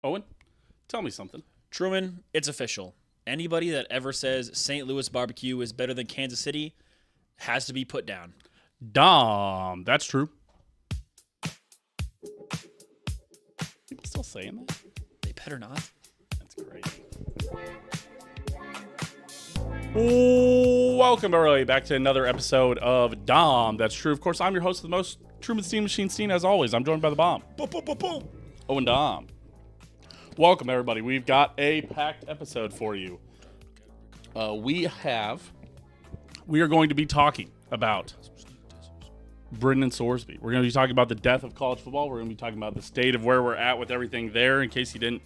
Owen, tell me something. Truman, it's official. Anybody that ever says St. Louis barbecue is better than Kansas City has to be put down. Dahm, that's true. People still saying that? They better not. That's crazy. Welcome, everybody, back to another episode of Dahm. That's true. Of course, I'm your host of the most, Truman Steam Machine Steen, as always. I'm joined by the bomb. Boom, boom, boom, boom. Owen Dahm. Welcome, everybody. We've got a packed episode for you. We are going to be talking about Brendan Sorsby. We're going to be talking about the death of college football. We're going to be talking about the state of where we're at with everything there. In case you didn't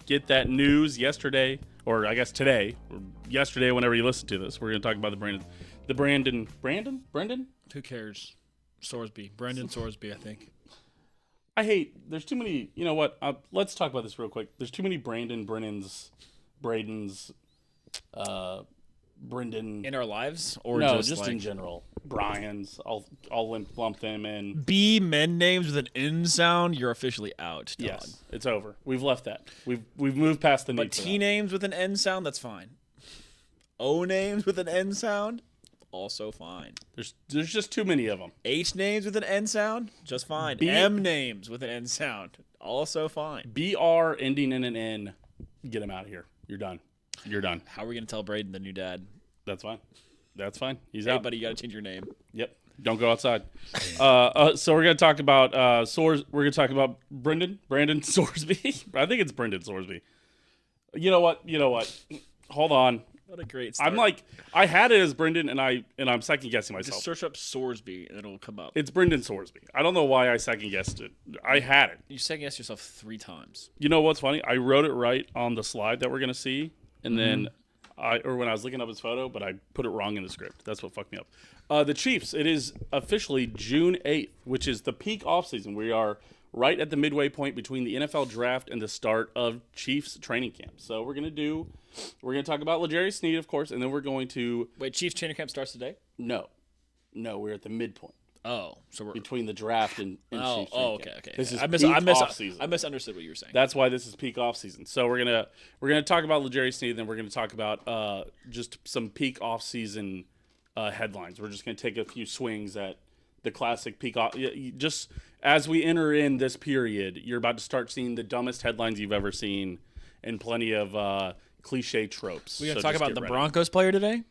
get that news yesterday, or I guess today, or yesterday, whenever you listen to this, we're going to talk about Brendan. Who cares? Brendan Sorsby, I think. There's too many, you know what? Let's talk about this real quick. There's too many Bradens, Brendan. In our lives? Or No, just like in general. Brian's. I'll lump them in. B men names with an N sound, you're officially out, Todd. Yes, it's over. We've left that. We've moved past the need But for T that. names with an N sound, that's fine. O names with an N sound, also fine. There's just too many of them. H names with an N sound, just fine. B- M names with an N sound, also fine. BR ending in an N. Get him out of here. You're done. How are we going to tell Braden the new dad? That's fine. He's Hey, out. buddy, you got to change your name. Yep. Don't go outside. So we're gonna talk about We're gonna talk about Brandon Sorsby. I think it's Brendan Sorsby. You know what? Hold on. What a great start. I had it as Brendan, and I'm second guessing myself. Just search up Sorsby and it'll come up. It's Brendan Sorsby. I don't know why I second guessed it. I had it. You second guess yourself 3 times. You know what's funny? I wrote it right on the slide that we're gonna see, and then when I was looking up his photo, but I put it wrong in the script. That's what fucked me up. The Chiefs. It is officially June 8th, which is the peak offseason. We are right at the midway point between the NFL draft and the start of Chiefs training camp. So we're gonna talk about Ljarius Sneed, of course, and then we're going to Wait, Chiefs training camp starts today? no, we're at the midpoint Oh, so we're between the draft and Chiefs training okay. camp. This is I peak offseason. I misunderstood what you were saying. That's why this is peak offseason. So we're gonna talk about Ljarius Sneed, then we're gonna talk about just some peak offseason headlines. We're just gonna take a few swings at the classic peak off. Just as we enter in this period, you're about to start seeing the dumbest headlines you've ever seen, and plenty of cliche tropes. We're gonna talk about the Broncos player today.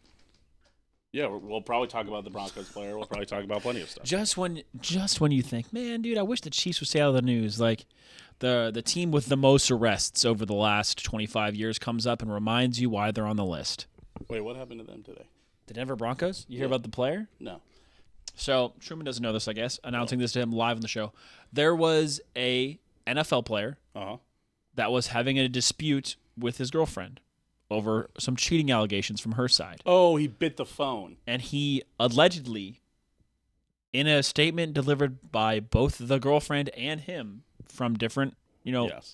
Yeah, we'll probably talk about the Broncos player. We'll probably talk about plenty of stuff. Just when you think, man, dude, I wish the Chiefs would stay out of the news. Like the team with the most arrests over the last 25 years comes up and reminds you why they're on the list. Wait, what happened to them today? The Denver Broncos. You hear about the player? No. So Truman doesn't know this, I guess. Announcing this to him live on the show. There was a NFL player that was having a dispute with his girlfriend over some cheating allegations from her side. Oh, he bit the phone. And he allegedly, in a statement delivered by both the girlfriend and him from different,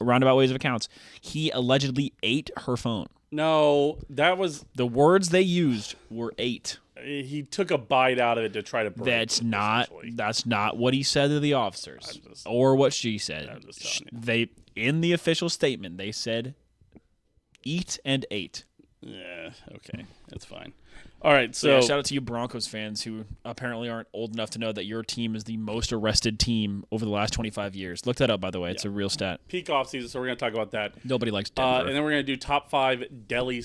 roundabout ways of accounts, he allegedly ate her phone. No, that was The words they used were ate. he took a bite out of it to try to break That's it, not what he said to the officers or what she said. They in the official statement they said eat and ate. Yeah, okay. That's fine. All right, So yeah, shout out to you Broncos fans who apparently aren't old enough to know that your team is the most arrested team over the last 25 years. Look that up, by the way. It's a real stat. peak offseason, so we're going to talk about that. Nobody likes Denver. And then we're going to do top 5 deli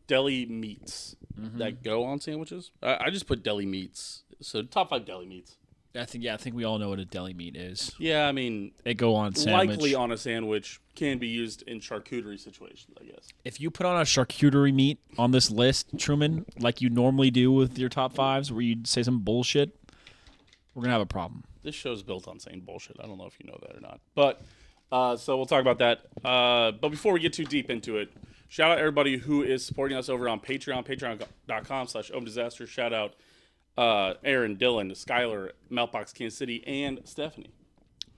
deli meats that go on sandwiches. I just put deli meats. So top 5 deli meats. I think we all know what a deli meat is. Yeah, I mean, They go on sandwich. likely on a sandwich, can be used in charcuterie situations, I guess. If you put on a charcuterie meat on this list, Truman, like you normally do with your top 5s, where you say some bullshit, we're gonna have a problem. This show's built on saying bullshit. I don't know if you know that or not. But so we'll talk about that. But before we get too deep into it, shout out everybody who is supporting us over on Patreon, patreon.com/OpenDisaster. Shout out Aaron, Dylan, Skylar, Meltbox, Kansas City, and Stephanie.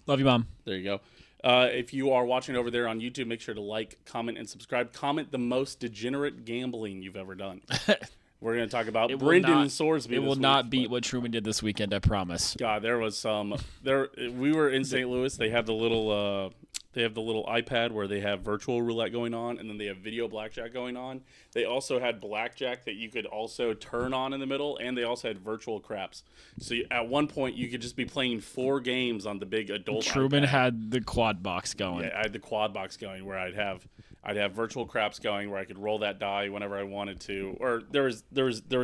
Love you, Mom. There you go. If you are watching over there on YouTube, make sure to like, comment, and subscribe. Comment the most degenerate gambling you've ever done. We're going to talk about Brendan Sorsby. It will not beat what Truman did this weekend, I promise. God, there was some. We were in St. Louis. They have the little. They have the little iPad where they have virtual roulette going on, and then they have video blackjack going on. They also had blackjack that you could also turn on in the middle, and they also had virtual craps. So at one point, you could just be playing 4 games on the big adult Truman iPad. had the quad box going. Yeah, I had the quad box going where I'd have virtual craps going where I could roll that die whenever I wanted to. Or there was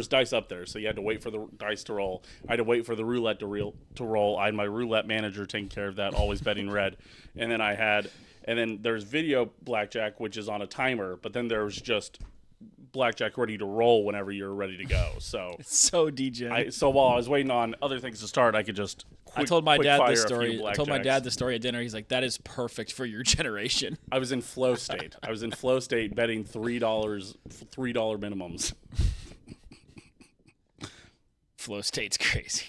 dice up there, so you had to wait for the dice to roll. I had to wait for the roulette to roll. I had my roulette manager taking care of that, always betting red. And then there's video blackjack, which is on a timer, but then there's just blackjack ready to roll whenever you're ready to go. So it's so degenerate. So while I was waiting on other things to start, I could just I told my dad this story. I told my dad the story at dinner. He's like, "That is perfect for your generation." I was in flow state. Betting $3 minimums. Flow state's crazy.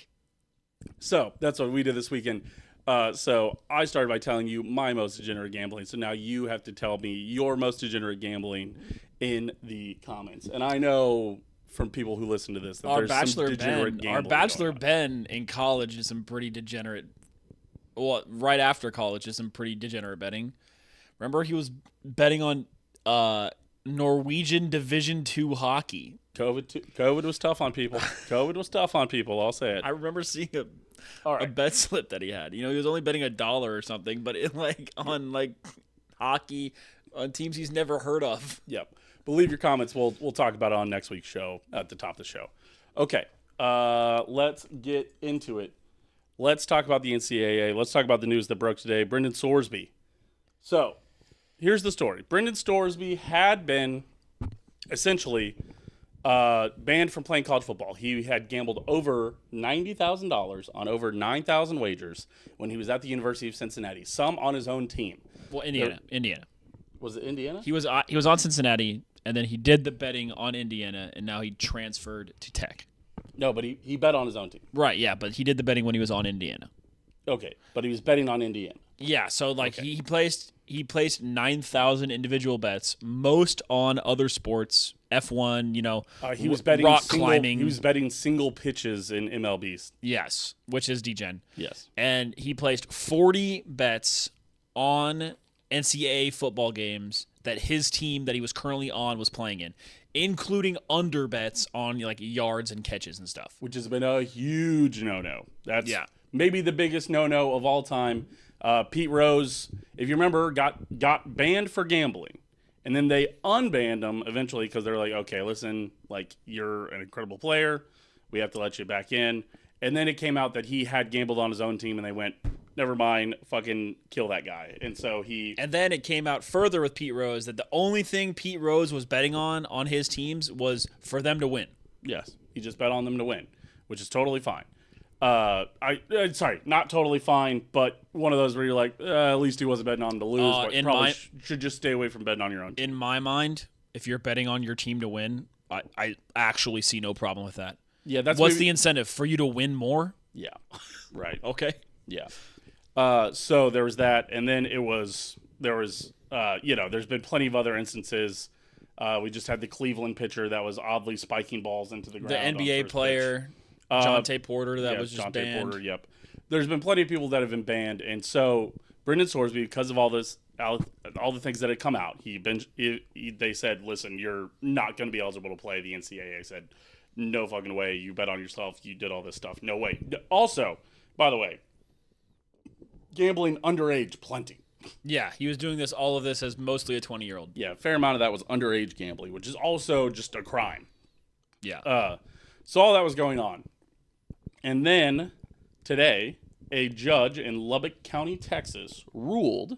So that's what we did this weekend. So I started by telling you my most degenerate gambling. So now you have to tell me your most degenerate gambling in the comments. And I know from people who listen to this that there's some degenerate gambling. Our bachelor Ben in college is some pretty degenerate. Well, right after college is some pretty degenerate betting. Remember, he was betting on Norwegian Division II hockey. COVID was tough on people. I'll say it. I remember seeing a bet slip that he had. You know, he was only betting $1 or something, but on hockey on teams he's never heard of. Yep. But leave your comments. We'll talk about it on next week's show at the top of the show. Okay. Let's get into it. Let's talk about the NCAA. Let's talk about the news that broke today. Brendan Sorsby. So here's the story. Brendan Sorsby had been essentially banned from playing college football. He had gambled over $90,000 on over 9,000 wagers when he was at the University of Cincinnati, some on his own team. Well, Indiana. Was it Indiana? He was on Cincinnati, and then he did the betting on Indiana, and now he transferred to Tech. No, but he bet on his own team. Right, yeah, but he did the betting when he was on Indiana. Okay, but he was betting on Indiana. Yeah, so he placed 9,000 individual bets, most on other sports, F1, he was betting rock climbing. He was betting single pitches in MLB. Yes, which is degen. Yes. And he placed 40 bets on NCAA football games that his team that he was currently on was playing in, including under bets on yards and catches and stuff. Which has been a huge no-no. That's maybe the biggest no-no of all time. Pete Rose, if you remember, got banned for gambling. And then they unbanned him eventually because they're like, okay, listen, you're an incredible player. We have to let you back in. And then it came out that he had gambled on his own team, and they went, never mind, fucking kill that guy. And so And then it came out further with Pete Rose that the only thing Pete Rose was betting on his teams was for them to win. Yes, he just bet on them to win, which is totally fine. Sorry, not totally fine, but one of those where you're like, at least he wasn't betting on them to lose. But probably should just stay away from betting on your own team. In my mind, if you're betting on your team to win, I actually see no problem with that. Yeah, what's the incentive for you to win more? Yeah, right. Okay. Yeah. So there was that, and then there's been plenty of other instances. We just had the Cleveland pitcher that was oddly spiking balls into the ground. The NBA player, Jonte Porter, that was just banned. Porter, yep. There's been plenty of people that have been banned, and so Brendan Sorsby, because of all the things that had come out, they said, listen, you're not going to be eligible to play. The NCAA said, no fucking way. You bet on yourself. You did all this stuff. No way. Also, by the way, gambling underage, plenty. Yeah, he was doing all of this as mostly a 20-year-old. Yeah, a fair amount of that was underage gambling, which is also just a crime. Yeah. So all that was going on. And then today, a judge in Lubbock County, Texas, ruled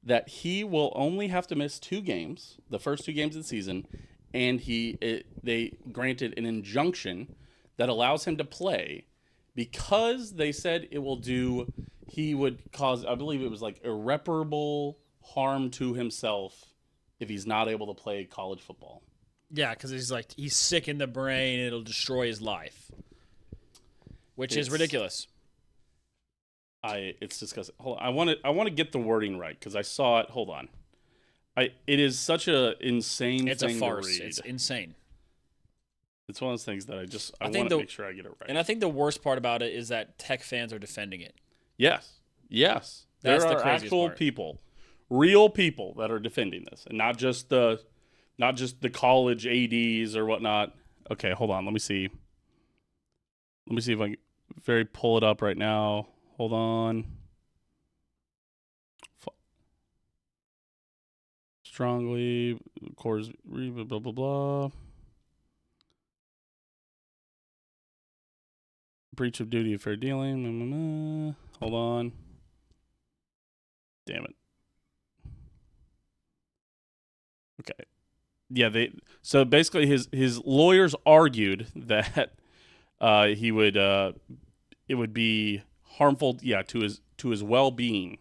that he will only have to miss 2 games, the first 2 games of the season, and they granted an injunction that allows him to play because they said he would cause, I believe it was irreparable harm to himself if he's not able to play college football. Yeah, because he's sick in the brain and it'll destroy his life, which is ridiculous. It's disgusting. Hold on, I want to get the wording right because I saw it. Hold on. It is such a insane thing to read. It's insane. It's one of those things that I think want to make sure I get it right. And I think the worst part about it is that Tech fans are defending it. Yes. That's There the are craziest actual part. people, real people that are defending this, and not just the college ads or whatnot. Okay, hold on. Let me see. Let me see if I can pull it up right now. Hold on. Strongly, of course, blah blah blah. Breach of duty of fair dealing. Hold on. Damn it. Okay. Yeah, so basically his lawyers argued that he would it would be harmful, to his well-being.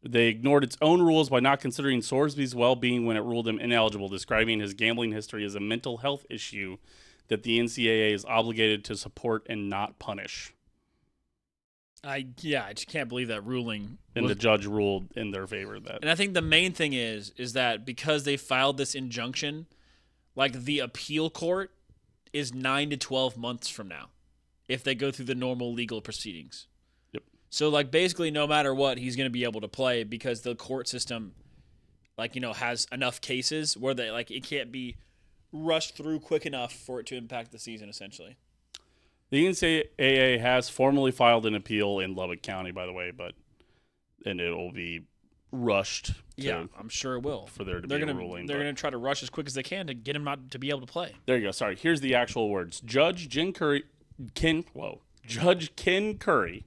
They ignored its own rules by not considering Sorsby's well-being when it ruled him ineligible, describing his gambling history as a mental health issue that the NCAA is obligated to support and not punish. I just can't believe that ruling. And the judge ruled in their favor. And I think the main thing is that because they filed this injunction, like the appeal court is 9 to 12 months from now if they go through the normal legal proceedings. Yep. So like basically no matter what, he's going to be able to play because the court system has enough cases where it can't be rushed through quick enough for it to impact the season essentially. The NCAA has formally filed an appeal in Lubbock County, by the way, and it will be rushed. I'm sure it will. For there to be a ruling. They're going to try to rush as quick as they can to get him out to be able to play. There you go. Sorry. Here's the actual words. Judge Ken Curry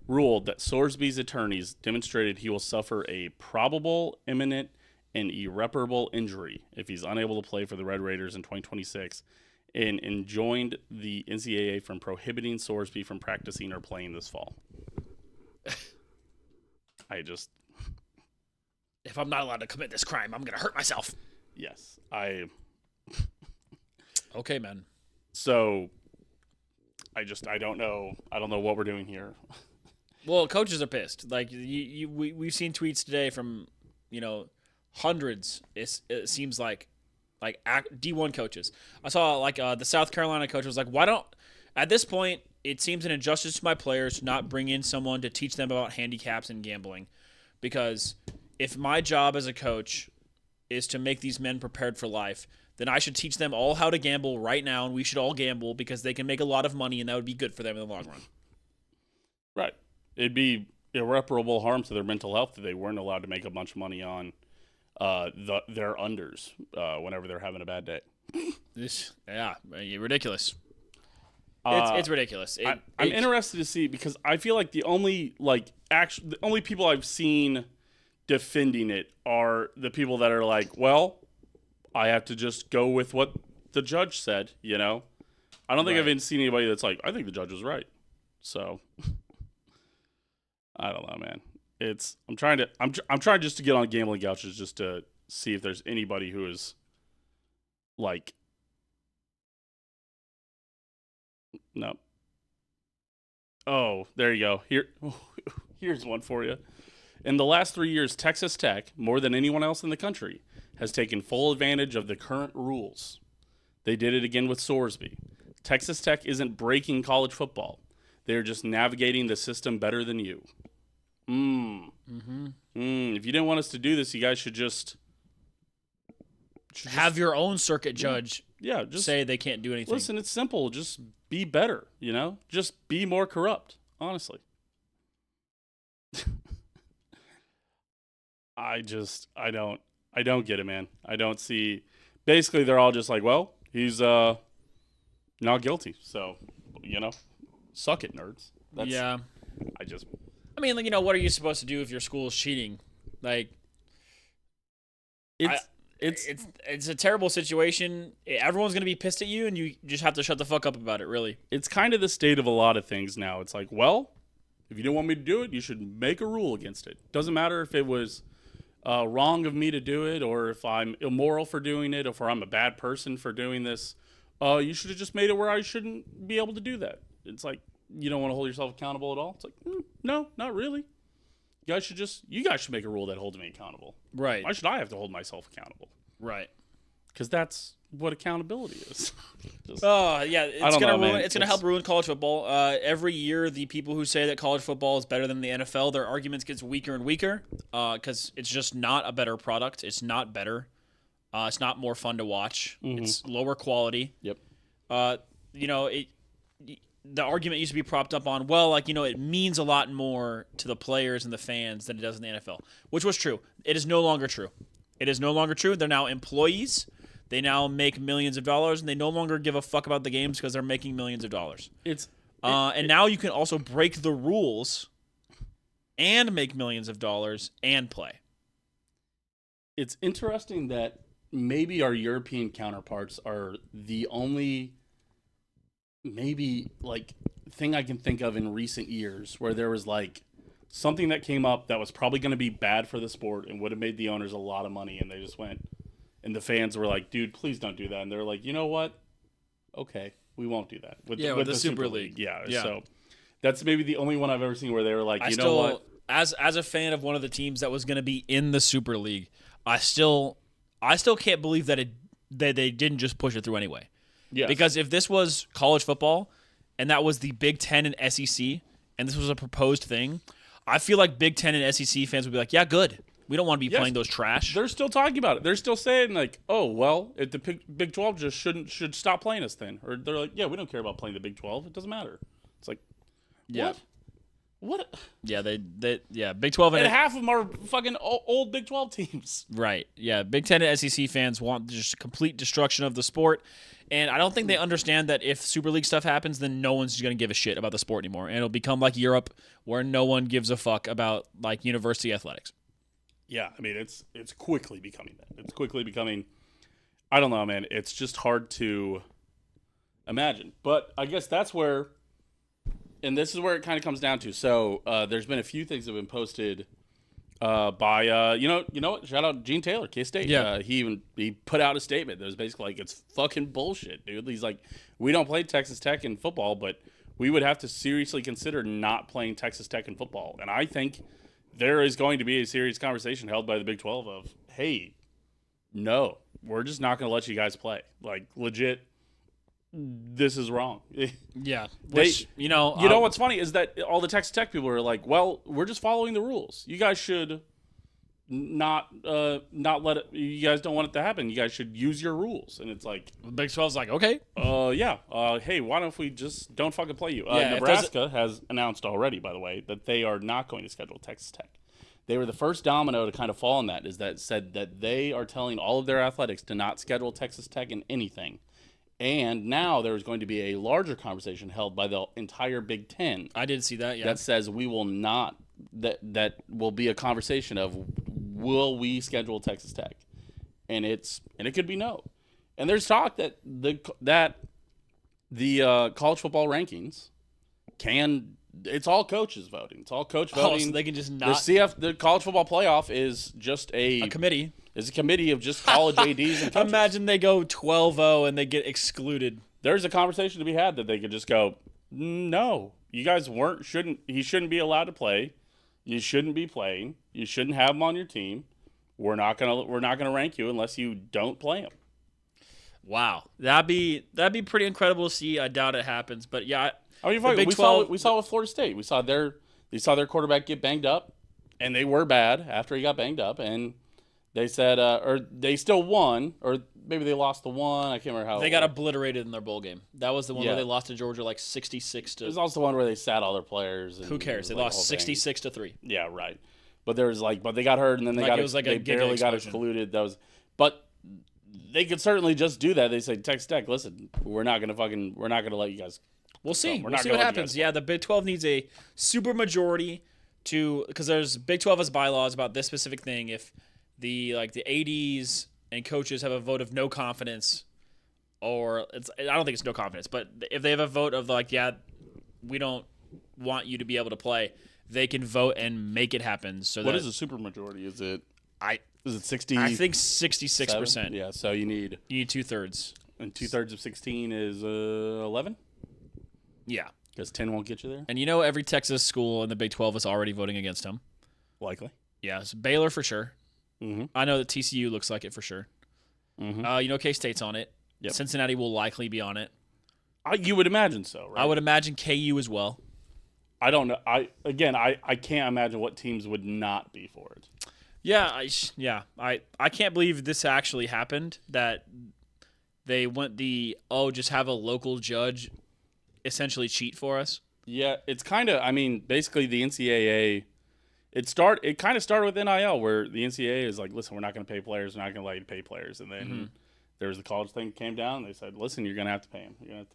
ruled that Sorsby's attorneys demonstrated he will suffer a probable, imminent, and irreparable injury if he's unable to play for the Red Raiders in 2026. And enjoined the NCAA from prohibiting Sorsby from practicing or playing this fall. If I'm not allowed to commit this crime, I'm going to hurt myself. Yes. Okay, man. So, I don't know. I don't know what we're doing here. Well, coaches are pissed. Like, we've seen tweets today from, hundreds, it seems like D1 coaches. I saw the South Carolina coach was like, why don't, at this point, it seems an injustice to my players to not bring in someone to teach them about handicaps and gambling. Because if my job as a coach is to make these men prepared for life, then I should teach them all how to gamble right now, and we should all gamble because they can make a lot of money, and that would be good for them in the long run. Right. It'd be irreparable harm to their mental health if they weren't allowed to make a bunch of money on their unders whenever they're having a bad day. Ridiculous. It's ridiculous. I'm interested to see because I feel like the only people I've seen defending it are the people that are like, well, I have to just go with what the judge said. I don't think I've even seen anybody that's like, I think the judge was right. So I don't know, man. I'm trying just to get on gambling couches just to see if there's anybody who is like, no. Oh, there you go. Here's one for you. In the last 3 years, Texas Tech, more than anyone else in the country, has taken full advantage of the current rules. They did it again with Sorsby. Texas Tech isn't breaking college football. They're just navigating the system better than you. If you didn't want us to do this, you guys should just have your own circuit judge just say they can't do anything. Listen, it's simple. Just be better, Just be more corrupt, honestly. I don't get it, man. I don't see. Basically, they're all just like, well, he's not guilty. So, suck it, nerds. I mean, what are you supposed to do if your school is cheating? Like, it's a terrible situation. Everyone's going to be pissed at you, and you just have to shut the fuck up about it, really. It's kind of the state of a lot of things now. It's like, well, if you don't want me to do it, you should make a rule against it. Doesn't matter if it was wrong of me to do it, or if I'm immoral for doing it, or if I'm a bad person for doing this. You should have just made it where I shouldn't be able to do that. It's like, you don't want to hold yourself accountable at all? It's like, no, not really. You guys should make a rule that holds me accountable. Right. Why should I have to hold myself accountable? Right. because that's what accountability is. It's gonna help ruin college football. Every year, the people who say that college football is better than the NFL, their arguments gets weaker and weaker because it's just not a better product. It's not better. It's not more fun to watch. It's lower quality. Yep. The argument used to be propped up on, well, it means a lot more to the players and the fans than it does in the NFL, which was true. It is no longer true. It is no longer true. They're now employees. They now make millions of dollars, and they no longer give a fuck about the games because they're making millions of dollars. And now you can also break the rules and make millions of dollars and play. It's interesting that maybe our European counterparts are the only thing I can think of in recent years where there was something that came up that was probably going to be bad for the sport and would have made the owners a lot of money, and they just went, and the fans were like, dude, please don't do that. And they're like, you know what? Okay, we won't do that. With the Super League. Yeah. So that's maybe the only one I've ever seen where they were like, know what? As a fan of one of the teams that was going to be in the Super League, I still can't believe that they didn't just push it through anyway. Yes. Because if this was college football and that was the Big Ten and SEC and this was a proposed thing, I feel like Big Ten and SEC fans would be like, yeah, good. We don't want to be playing those trash. They're still talking about it. They're still saying oh, well, if the Big 12 just should stop playing us then. Or they're like, yeah, we don't care about playing the Big 12. It doesn't matter. It's like, what? Yeah, Big 12 and half of them are fucking old Big 12 teams. Right. Yeah, Big Ten and SEC fans want just complete destruction of the sport. And I don't think they understand that if Super League stuff happens, then no one's going to give a shit about the sport anymore. And it'll become like Europe, where no one gives a fuck about university athletics. Yeah, I mean, it's quickly becoming that. It's quickly becoming, I don't know, man. It's just hard to imagine. But I guess that's where, and this is where it kind of comes down to. So there's been a few things that have been posted by, you know what? Shout out Gene Taylor, K-State. Yeah. He put out a statement that was basically like, it's fucking bullshit, dude. He's like, we don't play Texas Tech in football, but we would have to seriously consider not playing Texas Tech in football. And I think there is going to be a serious conversation held by the Big 12 of, hey, no, we're just not going to let you guys play. Like, legit, this is wrong. Yeah. You know what's funny is that all the Texas Tech people are like, well, we're just following the rules. You guys should not let it. You guys don't want it to happen. You guys should use your rules. And it's like, the Big 12's like, okay. Yeah. Hey, why don't we just don't fucking play you? Nebraska has announced already, by the way, that they are not going to schedule Texas Tech. They were the first domino to kind of fall on that, is that said that they are telling all of their athletics to not schedule Texas Tech in anything. And now there's going to be a larger conversation held by the entire Big Ten. I did see that, yeah. That says we will not, that will be a conversation of, will we schedule Texas Tech? And it could be no. And there's talk that the college football rankings it's all coaches voting. It's all coach voting. So they can just not. The college football playoff is just a committee. It's a committee of just college ADs and coaches. Imagine they go 12-0 and they get excluded. There's a conversation to be had that they could just go, no, you guys he shouldn't be allowed to play. You shouldn't be playing. You shouldn't have him on your team. We're not gonna rank you unless you don't play him. Wow, that'd be pretty incredible to see. I doubt it happens, but yeah. I mean, we saw with Florida State. We saw their quarterback get banged up, and they were bad after he got banged up, and they said, or they still won, or maybe they lost the one. I can't remember how. They got obliterated in their bowl game. That was the one where they lost to Georgia 66 to. It was also the one where they sat all their players. And who cares? They lost 66-3. Yeah, right. But there was but they got hurt, and then they barely got excluded. But they could certainly just do that. They say, Texas Tech, listen, we're not gonna let you guys. We'll see. We'll see what happens. Yeah, the Big 12 needs a super majority because there's Big 12 has bylaws about this specific thing. If the ADs and coaches have a vote of no confidence, or I don't think it's no confidence, but if they have a vote of we don't want you to be able to play, they can vote and make it happen. So what is a super majority? Is it 60? I think 66%. Yeah, so you need 2/3. And 2/3 of 16 is 11? Yeah. Because 10 won't get you there? And every Texas school in the Big 12 is already voting against him. Likely. Yeah, so Baylor for sure. Mm-hmm. I know that TCU looks like it for sure. Mm-hmm. K-State's on it. Yep. Cincinnati will likely be on it. You would imagine so, right? I would imagine KU as well. I don't know. I can't imagine what teams would not be for it. Yeah, I can't believe this actually happened. That they went just have a local judge essentially cheat for us. Yeah, it's kind of. I mean, basically the NCAA. It kind of started with NIL, where the NCAA is like, listen, we're not going to pay players. We're not going to allow you to pay players. And then there was the college thing came down. And they said, listen, you're going to have to pay them.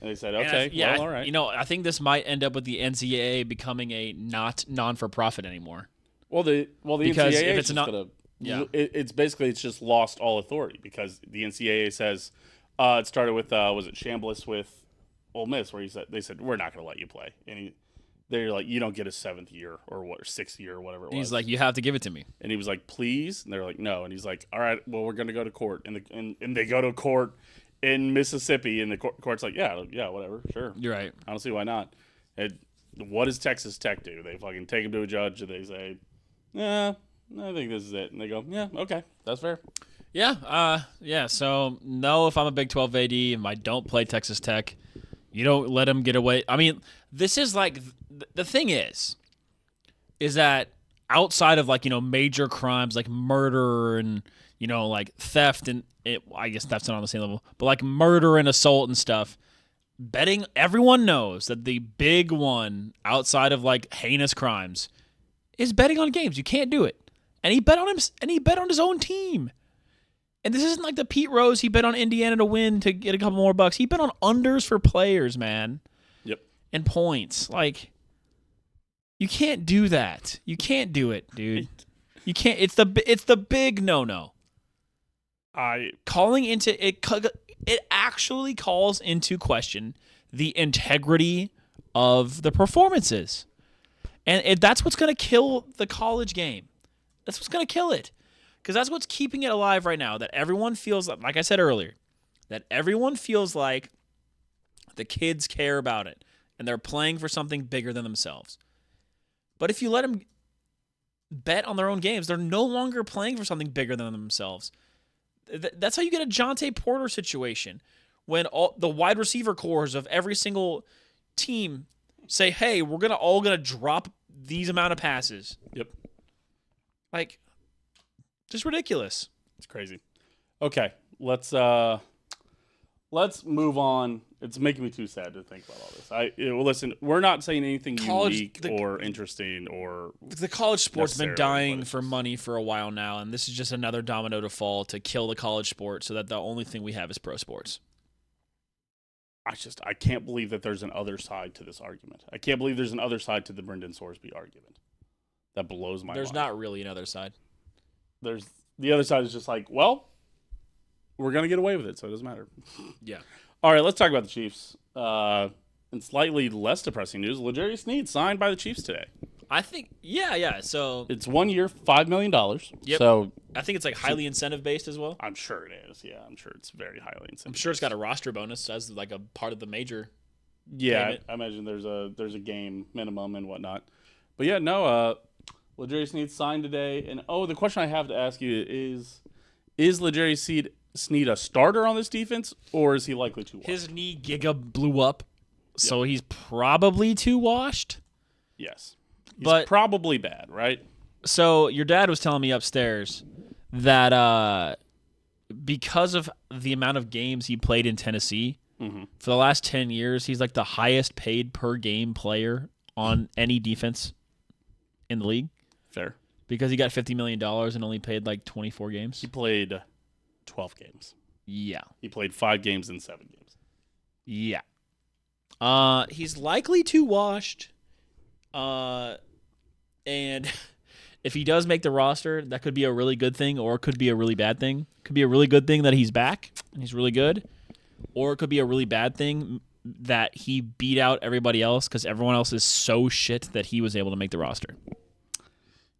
And they said, okay, all right. I think this might end up with the NCAA becoming a not non-for-profit anymore. Well, the because NCAA if it's not, it's basically it's just lost all authority because the NCAA says it started with was it Chambliss with Ole Miss where they said we're not going to let you play, and they're like you don't get a 7th year or 6th year or whatever it was. He's like you have to give it to me, and he was like please, and they're like no, and he's like all right, well we're going to go to court, and they go to court in Mississippi, and the court's like yeah whatever, sure, you're right, I don't see why not. What does Texas Tech do? They fucking take him to a judge and they say. Yeah, I think this is it. And they go, yeah, okay, that's fair. Yeah. So, no, if I'm a Big 12 AD and I don't play Texas Tech, you don't let them get away. I mean, this is like, the thing is that outside of major crimes like murder and, like theft and I guess that's not on the same level, but like murder and assault and stuff, betting, everyone knows that the big one outside of like heinous crimes is betting on games. You can't do it. And he bet on his own team. And this isn't like the Pete Rose, he bet on Indiana to win to get a couple more bucks. He bet on unders for players, man. Yep. And points. Like, you can't do that. You can't do it, dude. You can't. It's the big no-no. Calling into it actually calls into question the integrity of the performances. And that's what's going to kill the college game. That's what's going to kill it. Because that's what's keeping it alive right now. That everyone feels, like I said earlier, that everyone feels like the kids care about it. And they're playing for something bigger than themselves. But if you let them bet on their own games, they're no longer playing for something bigger than themselves. That's how you get a Jonte Porter situation. When all the wide receiver cores of every single team say, hey, we're all gonna drop these amount of passes. Yep. Like, just ridiculous. It's crazy. Okay, let's move on. It's making me too sad to think about all this. Listen, we're not saying anything unique or interesting or the college sport's been dying for money for a while now, and this is just another domino to fall to kill the college sport so that the only thing we have is pro sports. I can't believe that there's an other side to this argument. I can't believe there's an other side to the Brendan Sorsby argument. That blows my mind. There's not really another side. The other side is just like, well, we're going to get away with it, so it doesn't matter. Yeah. All right, let's talk about the Chiefs. In slightly less depressing news, Ljarius Sneed signed by the Chiefs today. I think, yeah. So it's 1 year, $5 million. Yep. So I think it's like highly incentive based as well. I'm sure it is. Yeah, I'm sure it's very highly incentive. I'm sure it's got a roster bonus as like a part of the major. Yeah, I imagine there's a game minimum and whatnot. But yeah, no. Ljarius Sneed signed today, and the question I have to ask you is Ljarius Sneed a starter on this defense, or is he likely to? His knee giga blew up, so he's probably too washed. Yes. But probably bad, right? So your dad was telling me upstairs that because of the amount of games he played in Tennessee, for the last 10 years, he's like the highest paid per game player on any defense in the league. Fair. Because he got $50 million and only played like 24 games. He played 12 games. Yeah. He played 5 games in 7 games. Yeah. He's likely too washed. And if he does make the roster, that could be a really good thing, or it could be a really bad thing. It could be a really good thing that he's back and he's really good, or it could be a really bad thing that he beat out everybody else because everyone else is so shit that he was able to make the roster.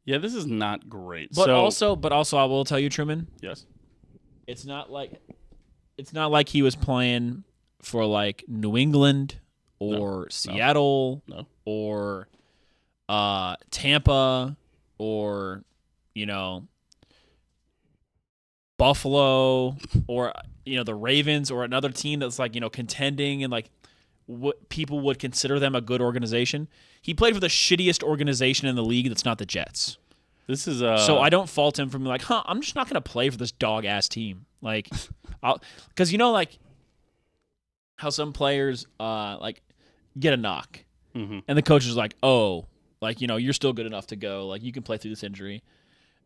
Yeah, this is not great. But also, I will tell you, Truman. Yes. It's not like he was playing for like New England or Seattle or Tampa or Buffalo or the Ravens or another team that's like contending and like what people would consider them a good organization. He played for the shittiest organization in the league that's not the Jets. This is so I don't fault him for being like, I'm just not going to play for this dog ass team. Like, because like how some players like get a knock, and the coach is like, oh, like you're still good enough to go. Like you can play through this injury,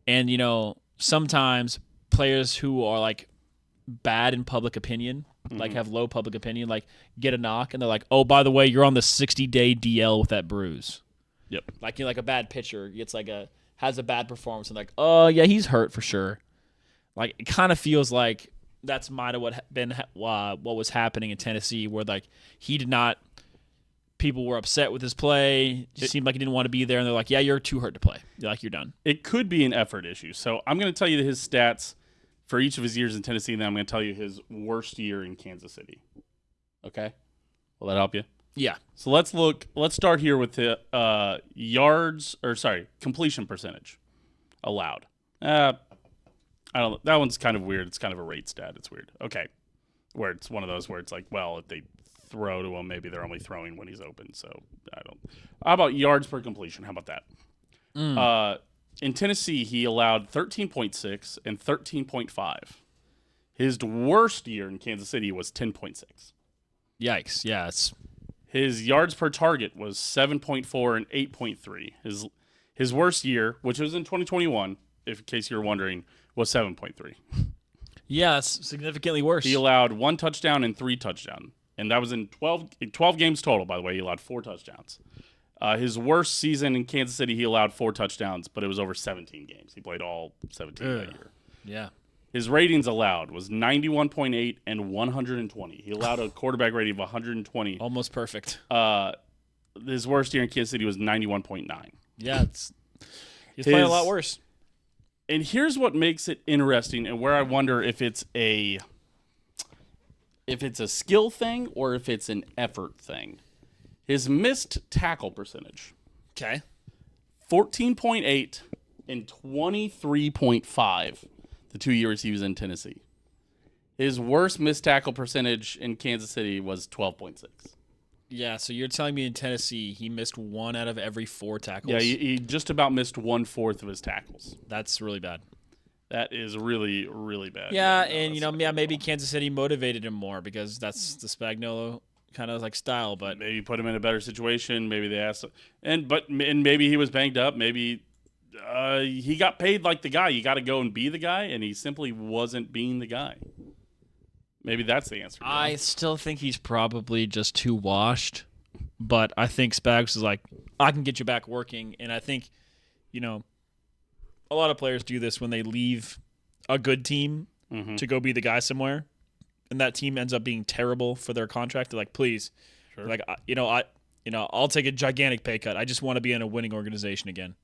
and sometimes players who are like bad in public opinion, like have low public opinion, like get a knock, and they're like, oh, by the way, you're on the 60-day DL with that bruise. Yep. Like like a bad pitcher gets has a bad performance and like, oh yeah, he's hurt for sure. Like it kind of feels like that's might have what was happening in Tennessee, where like he did not. People were upset with his play. It seemed like he didn't want to be there, and they're like, yeah, you're too hurt to play. You're done. It could be an effort issue. So I'm going to tell you his stats for each of his years in Tennessee, and then I'm going to tell you his worst year in Kansas City. Okay? Will that help you? Yeah. So let's start here with the completion percentage allowed. I don't know. That one's kind of weird. It's kind of a rate stat. It's weird. Okay. Where it's one of those where it's like, well, if they throw to him, maybe they're only throwing when he's open. So how about yards per completion? How about that? In Tennessee, he allowed 13.6 and 13.5. His worst year in Kansas City was 10.6. Yikes. Yeah. His yards per target was 7.4 and 8.3. His worst year, which was in 2021, in case you're wondering, was 7.3. Yeah, it's significantly worse. He allowed 1 touchdown and 3 touchdowns. And that was in 12 games total, by the way. He allowed 4 touchdowns. His worst season in Kansas City, he allowed 4 touchdowns, but it was over 17 games. He played all 17 that year. Yeah. His ratings allowed was 91.8 and 120. He allowed a quarterback rating of 120. Almost perfect. His worst year in Kansas City was 91.9. Yeah, he's playing a lot worse. And here's what makes it interesting, and where I wonder if it's a skill thing or if it's an effort thing. His missed tackle percentage. Okay. 14.8 and 23.5 the 2 years he was in Tennessee. His worst missed tackle percentage in Kansas City was 12.6. Yeah, so you're telling me in Tennessee he missed 1 out of every 4 tackles? Yeah, he just about missed 1/4 of his tackles. That's really bad. That is really, really bad. Yeah, and maybe Kansas City motivated him more because that's the Spagnuolo kind of like style, but maybe put him in a better situation. Maybe they asked, and maybe he was banged up. Maybe he got paid like the guy. You got to go and be the guy, and he simply wasn't being the guy. Maybe that's the answer. I still think he's probably just too washed, but I think Spags is like, I can get you back working, and I think, a lot of players do this when they leave a good team to go be the guy somewhere, and that team ends up being terrible for their contract. They're like, please, sure. Like, I'll take a gigantic pay cut. I just want to be in a winning organization again.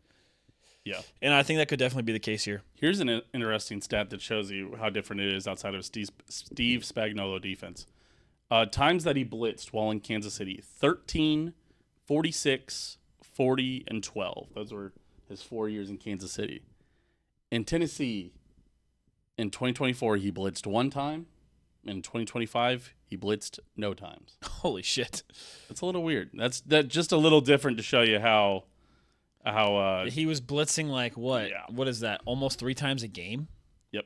Yeah. And I think that could definitely be the case here. Here's an interesting stat that shows you how different it is outside of Steve Spagnuolo defense. Times that he blitzed while in Kansas City, 13, 46, 40, and 12. Those were his 4 years in Kansas City. In Tennessee, in 2024, he blitzed 1 time. In 2025, he blitzed no times. Holy shit. That's a little weird. That's just a little different to show you how he was blitzing like what? Yeah. What is that? Almost 3 times a game? Yep.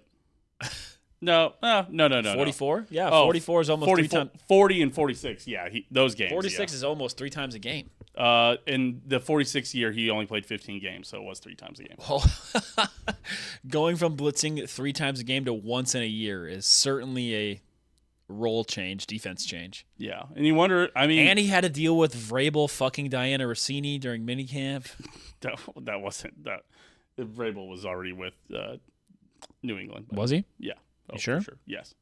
No. 44? No. Yeah, 44 is almost 3 times. 40 and 46. Yeah, those games. 46 is almost 3 times a game. In the 46th year, he only played 15 games, so it was 3 times a game. Oh. Going from blitzing 3 times a game to once in a year is certainly a role change, defense change. Yeah, and you wonder, and he had to deal with Vrabel fucking Diana Rossini during minicamp. That wasn't that. Vrabel was already with New England. Was he? Yeah. You sure? For sure? Yes.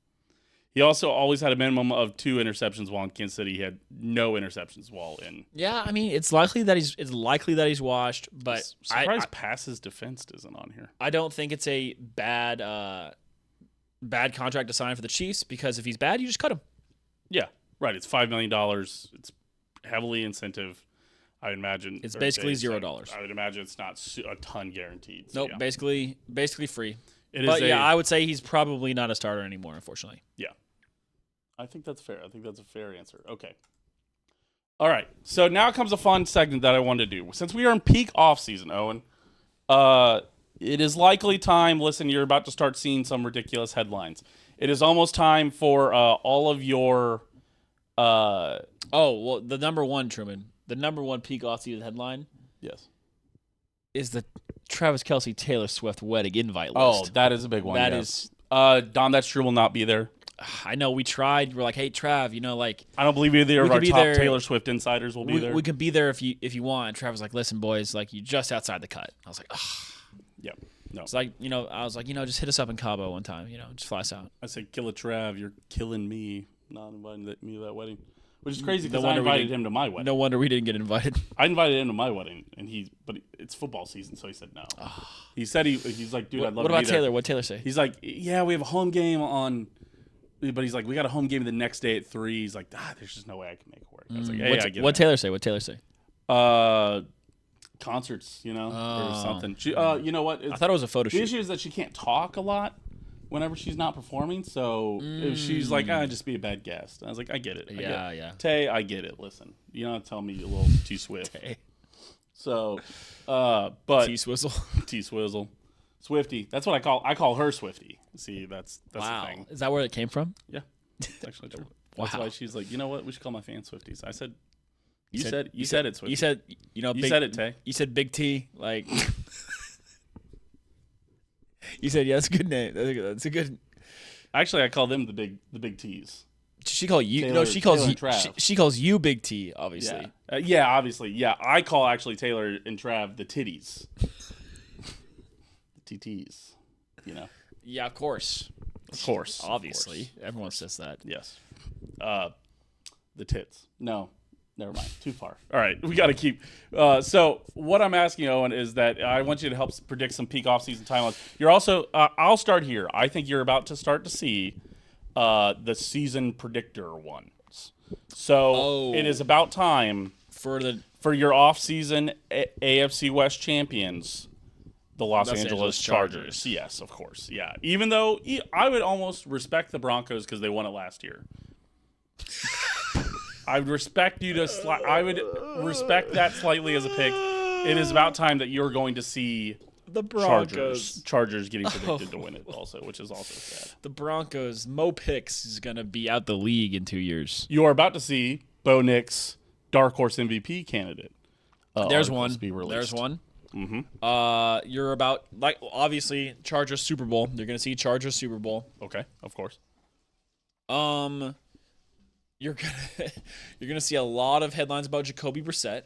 He also always had a minimum of 2 interceptions while in Kansas City. He had no interceptions while in. Yeah, it's likely that he's washed, but surprised passes defense isn't on here. I don't think it's a bad contract to sign for the Chiefs because if he's bad, you just cut him. Yeah, right. It's $5 million. It's heavily incentive. I would imagine it's basically $0. I would imagine it's not a ton guaranteed. So nope, yeah. basically free. But I would say he's probably not a starter anymore, unfortunately. Yeah. I think that's fair. I think that's a fair answer. Okay. All right. So now comes a fun segment that I wanted to do. Since we are in peak offseason, Owen, it is likely time. Listen, you're about to start seeing some ridiculous headlines. It is almost time for all of your. The number one, Truman. The number one peak offseason headline. Yes. Is the Travis Kelce Taylor Swift wedding invite list. Oh, that is a big one. That is. Dahm, that's true, will not be there. I know we tried. We're like, hey, Trav, I don't believe either of our top Taylor Swift insiders will be there. We can be there if you want. And Trav was like, listen, boys, like you're just outside the cut. I was like, ugh. Yep. No. It's like, I was like, just hit us up in Cabo one time, just fly us out. I said, kill a Trav, you're killing me, not inviting me to that wedding. Which is crazy because I invited him to my wedding. No wonder we didn't get invited. I invited him to my wedding, but it's football season, so he said no. He said he's like, dude, I'd love to be there. What about Taylor? What'd Taylor say? He's like, yeah, we have a home game on, but he's like, we got a home game the next day at 3. He's like, there's just no way I can make it work. I was like, hey, I get it. What'd Taylor say? What'd Taylor say? Concerts, or something. She, you know what? I thought it was a photo shoot. The issue is that she can't talk a lot whenever she's not performing, so if she's like, just be a bad guest. I was like, I get it. Yeah. Tay, I get it. Listen, you don't tell me you're a little too swift. Tay. So, but T-Swizzle. T-Swizzle. Swifty. That's what I call her Swifty. See, that's wow. the thing. Is that where it came from? Yeah. It's actually true. Wow. That's why she's like, you know what? We should call my fans Swifties. I said, you said it, Swifty. You said, you said it, Tay. You said Big T, like. You said, yeah, that's a good name. That's a good. Actually, I call them the big T's. She calls you. Taylor, no, she calls you. Trav. She calls you Big T. Obviously. Yeah. Obviously. Yeah. I call actually Taylor and Trav the titties. The TTs. Yeah, of course. Obviously, everyone says that. Yes. The tits. No. Never mind. Too far. All right. We got to keep. So what I'm asking, Owen, is that I want you to help predict some peak offseason timelines. You're also. I'll start here. I think you're about to start to see the season predictor ones. So it is about time for your offseason AFC West champions, the Los Angeles Chargers. Yes, of course. Yeah. Even though I would almost respect the Broncos because they won it last year. I would respect you to. I would respect that slightly as a pick. It is about time that you're going to see the Broncos Chargers getting predicted to win it, also, which is also sad. The Broncos. Mo Picks is going to be out the league in 2 years. You are about to see Bo Nix, dark horse MVP candidate. There's one. There's one. Mm-hmm. You're about obviously Chargers Super Bowl. You're going to see Chargers Super Bowl. Okay, of course. You're gonna see a lot of headlines about Jacoby Brissett.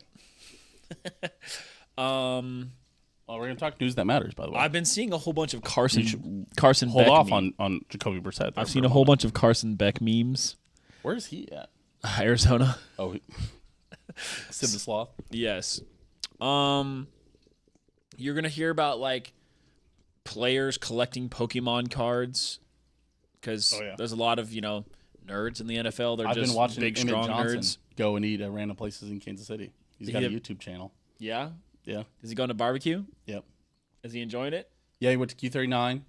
Well, we're gonna talk news that matters, by the way. I've been seeing a whole bunch of Carson. Hold Beck off on Jacoby Brissett. I've seen a whole bunch of Carson Beck memes. Where is he at? Arizona. Oh, Sid the Sloth. Yes. You're gonna hear about players collecting Pokemon cards because there's a lot of nerds in the NFL. I've been watching big, Emmett strong Johnson nerds go and eat at random places in Kansas City. He's got a YouTube channel. Yeah? Yeah. Is he going to barbecue? Yep. Is he enjoying it? Yeah, he went to Q39.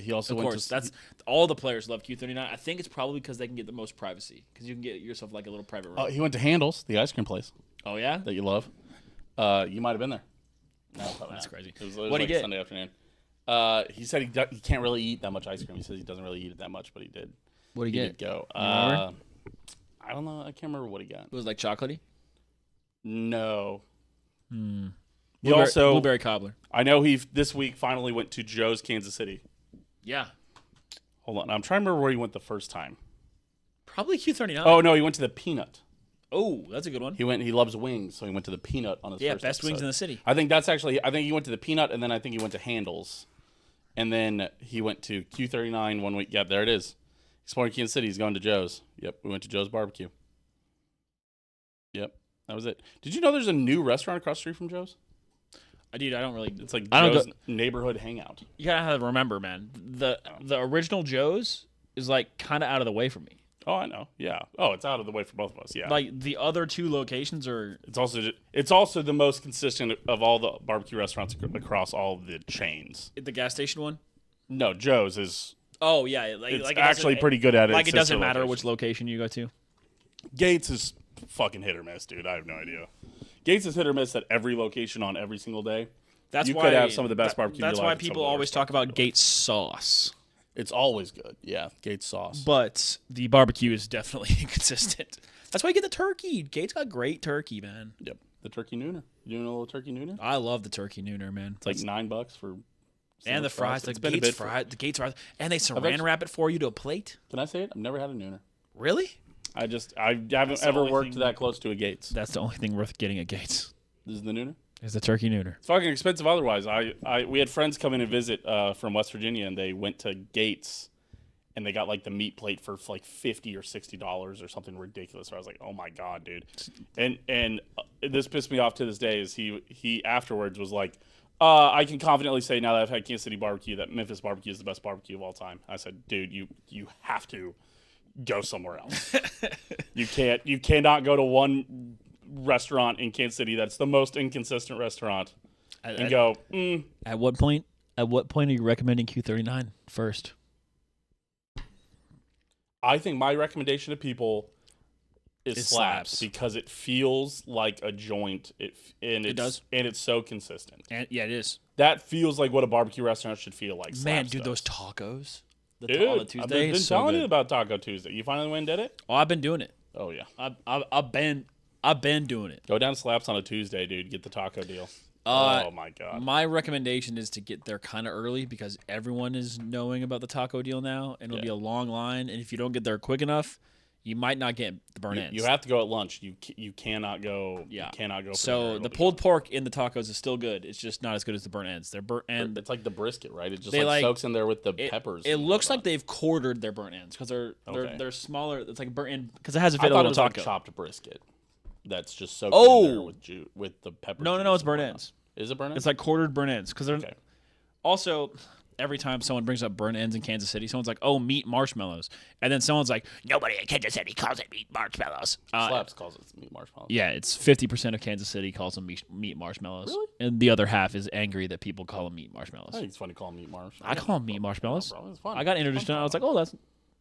He also went to... That's all the players love Q39. I think it's probably because they can get the most privacy because you can get yourself a little private room. He went to Handles, the ice cream place. Oh, yeah? That you love. You might have been there. No, that's crazy. It was what did he get? Sunday afternoon. He said he can't really eat that much ice cream. He says he doesn't really eat it that much, but he did. What did he get? Go. I don't know. I can't remember what he got. It was chocolatey? No. He also blueberry cobbler. I know he this week finally went to Joe's Kansas City. Yeah. Hold on. I'm trying to remember where he went the first time. Probably Q39. Oh no, he went to the Peanut. Oh, that's a good one. He loves wings, so he went to the Peanut on his first best episode. wings in the city. I think he went to the Peanut, and then I think he went to Handles. And then he went to Q39 one week. Yeah, there it is. Exploring Kansas City. He's going to Joe's. Yep, we went to Joe's Barbecue. Yep, that was it. Did you know there's a new restaurant across the street from Joe's? I don't really. It's like Joe's neighborhood hangout. You gotta have to remember, man. The original Joe's is kind of out of the way for me. Oh, I know. Yeah. Oh, it's out of the way for both of us. Yeah. The other two locations are. It's also the most consistent of all the barbecue restaurants across all the chains. The gas station one. No, Joe's is. Oh yeah, It's actually pretty good at it. Like it doesn't matter which location you go to. Gates is fucking hit or miss, dude. I have no idea. Gates is hit or miss at every location on every single day. That's you why could have some of the best barbecue. That's why people always talk about Gates sauce. It's always good. Yeah, Gates sauce. But the barbecue is definitely inconsistent. That's why you get the turkey. Gates got great turkey, man. Yep, the turkey nooner. You doing a little turkey nooner? I love the turkey nooner, man. It's like $9 for. And the fries, the Gates fries, and they saran wrap it for you to a plate. Can I say it? I've never had a nooner. Really? I haven't ever worked that close to a Gates. That's the only thing worth getting at Gates. This is the nooner? Is the turkey nooner. It's fucking expensive otherwise. We had friends come in and visit from West Virginia, and they went to Gates, and they got like the meat plate for like $50 or $60 or something ridiculous. So I was like, oh my God, dude. And this pissed me off to this day is he afterwards was like, I can confidently say now that I've had Kansas City barbecue that Memphis barbecue is the best barbecue of all time. I said, dude, you have to go somewhere else. You cannot go to one restaurant in Kansas City that's the most inconsistent restaurant and go. At what point are you recommending Q39 first? I think my recommendation to people is Slaps because it feels like a joint. It does, and it's so consistent. And yeah, it is. That feels like what a barbecue restaurant should feel like. Man, dude, those tacos. On the Tuesday, I've been telling you about Taco Tuesday. You finally went and did it? Oh, I've been doing it. Oh yeah, I've been doing it. Go down to Slaps on a Tuesday, dude. Get the taco deal. Oh my God. My recommendation is to get there kind of early because everyone is knowing about the taco deal now, and it'll be a long line. And if you don't get there quick enough, you might not get the burnt ends. You have to go at lunch. You cannot go. Yeah. You cannot go. So the pulled pork in the tacos is still good. It's just not as good as the burnt ends. They're burnt end. It's like the brisket, right? It just like soaks in there with the peppers. It looks like they've quartered their burnt ends because they're smaller. It's like burnt end because it has a fit I thought on it was taco. Like chopped brisket. That's just soaked in there with the peppers. No, it's burnt ends. Is it burnt ends? It's like quartered burnt ends because they're also. Every time someone brings up burnt ends in Kansas City, someone's like, "Oh, meat marshmallows," and then someone's like, "Nobody in Kansas City calls it meat marshmallows." Slaps calls it meat marshmallows. Yeah, it's 50% of Kansas City calls them meat marshmallows. Really? And the other half is angry that people call them meat marshmallows. I think it's funny to call them meat marshmallows. I call them meat marshmallows. Bro, it's fun. I got introduced to it. I was like, "Oh,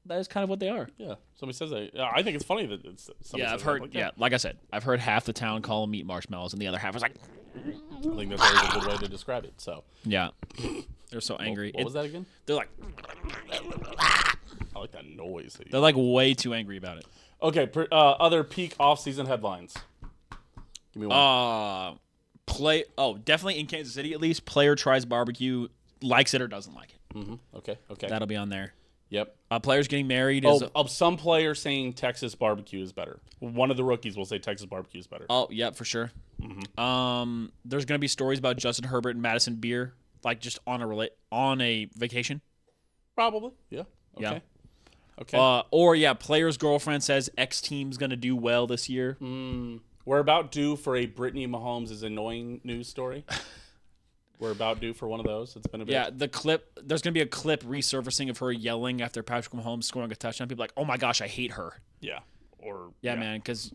that is kind of what they are." Yeah. Somebody says that. I think it's funny that it's. Yeah, I've heard. Like I said, I've heard half the town call them meat marshmallows, and the other half was like. I think that's always a good way to describe it. So. Yeah. They're so angry. What was that again? They're like. I like that noise. They're like way too angry about it. Okay. Other peak off-season headlines. Give me one. Definitely in Kansas City at least. Player tries barbecue, likes it or doesn't like it. Mm-hmm. Okay. That'll be on there. Yep. Players getting married. Some players saying Texas barbecue is better. One of the rookies will say Texas barbecue is better. Oh, yeah, for sure. Mm-hmm. There's gonna be stories about Justin Herbert and Madison Beer, like just on a vacation. Probably. Yeah. Okay. Yeah. Okay. Player's girlfriend says X team's gonna do well this year. We're about due for a Brittany Mahomes is annoying news story. We're about due for one of those. It's been a bit. Yeah, the clip. There's gonna be a clip resurfacing of her yelling after Patrick Mahomes scoring a touchdown. People are like, oh my gosh, I hate her. Yeah. Man, because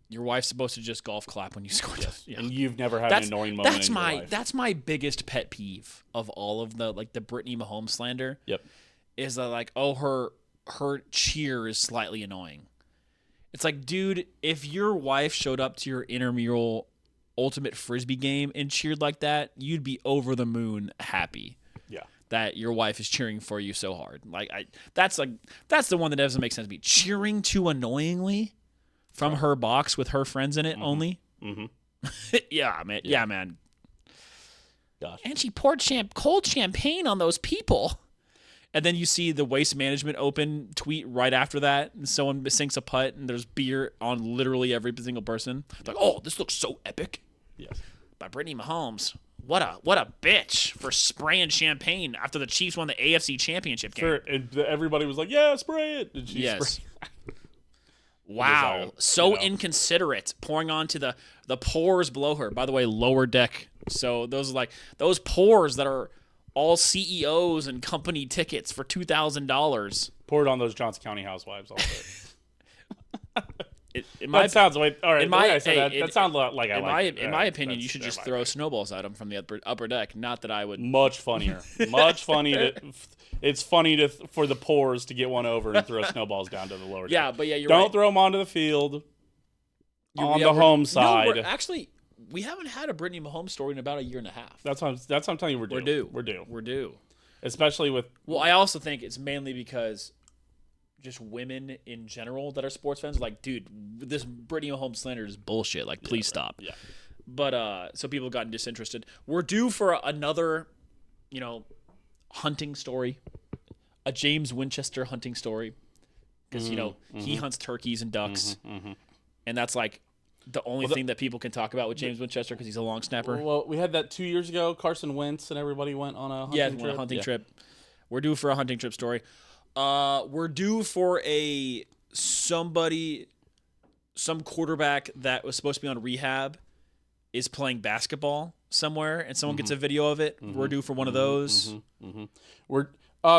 your wife's supposed to just golf clap when you score. Yes. Yeah. And you've never had an annoying moment in your life. That's my biggest pet peeve of all of the Brittany Mahomes slander. Yep. Is that her cheer is slightly annoying. It's like, dude, if your wife showed up to your intramural ultimate frisbee game and cheered like that, you'd be over the moon happy. Yeah. That your wife is cheering for you so hard. That's the one that doesn't make sense to me. Cheering too annoyingly from her box with her friends in it only. Mm-hmm. Yeah, man. Yeah, man. Gosh. And she poured cold champagne on those people. And then you see the Waste Management Open tweet right after that. And someone sinks a putt and there's beer on literally every single person. Like, oh, this looks so epic. Yes. By Brittany Mahomes. What a bitch for spraying champagne after the Chiefs won the AFC Championship game. Sure, and everybody was like, "Yeah, spray it." And she sprayed. Wow, so inconsiderate, pouring onto the pores below her. By the way, lower deck. So those pores that are all CEOs and company tickets for $2,000. Poured on those Johnson County housewives all day. That sounds way. All right, in my, that sounds like I like it. In my opinion, you should just throw snowballs at him from the upper deck. Not that I would. Much funnier. Much funny. It's funny for the pores to get one over and throw snowballs down to the lower deck. Yeah, but yeah, you're Don't right. throw them onto the field on the home side. No, actually, we haven't had a Brittany Mahomes story in about a year and a half. That's what I'm telling you. We're due. We're due. Especially with. Well, I also think it's mainly because just women in general that are sports fans are like, dude, this Brittany Mahomes slander is bullshit. Like, please stop. Yeah. But so people have gotten disinterested. We're due for another, hunting story, a James Winchester hunting story, because he hunts turkeys and ducks, and that's like the only thing that people can talk about with James Winchester because he's a long snapper. Well, we had that 2 years ago. Carson Wentz and everybody went on a hunting trip. We're due for a hunting trip story. We're due for some quarterback that was supposed to be on rehab is playing basketball somewhere, and someone gets a video of it. We're due for one of those. We're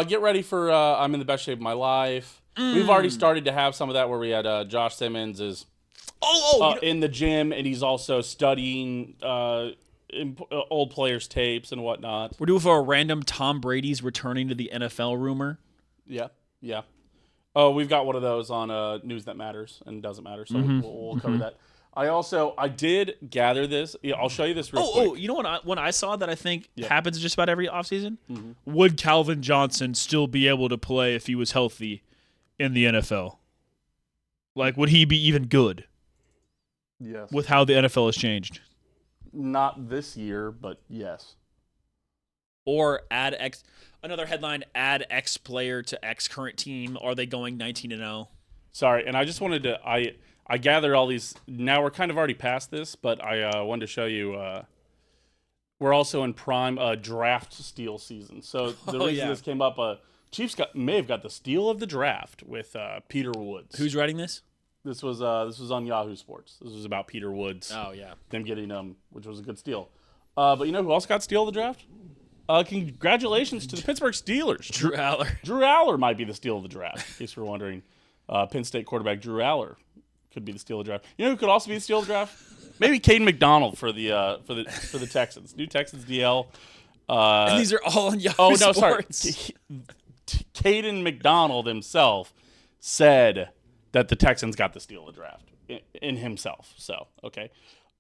get ready for I'm in the best shape of my life. We've already started to have some of that where we had Josh Simmons is in the gym, and he's also studying old players' tapes and whatnot. We're due for a random Tom Brady's returning to the NFL rumor. Yeah. Oh, we've got one of those on News That Matters and Doesn't Matter, so we'll cover that. I did gather this. Yeah, I'll show you this real quick. Oh, you know what I saw that I think happens just about every offseason? Would Calvin Johnson still be able to play if he was healthy in the NFL? Like, would he be even good? Yes. With how the NFL has changed. Not this year, but yes. Or another headline, add X player to X current team. Are they going 19-0? Sorry, and I just wanted to I gathered all these. Now we're kind of already past this, but I wanted to show you we're also in prime draft steal season. So the reason this came up, Chiefs may have got the steal of the draft with Peter Woods. Who's writing this? This was on Yahoo Sports. This was about Peter Woods. Oh yeah, them getting which was a good steal. But you know who else got steal of the draft? Congratulations to the Pittsburgh Steelers. Drew Aller. Drew Aller might be the steal of the draft, in case you're wondering. Penn State quarterback Drew Aller could be the steal of the draft. You know who could also be the steal of the draft? Maybe Caden McDonald for the Texans. New Texans DL. And these are all on Yahoo Sports. Sorry. Caden McDonald himself said that the Texans got the steal of the draft in himself. So, okay.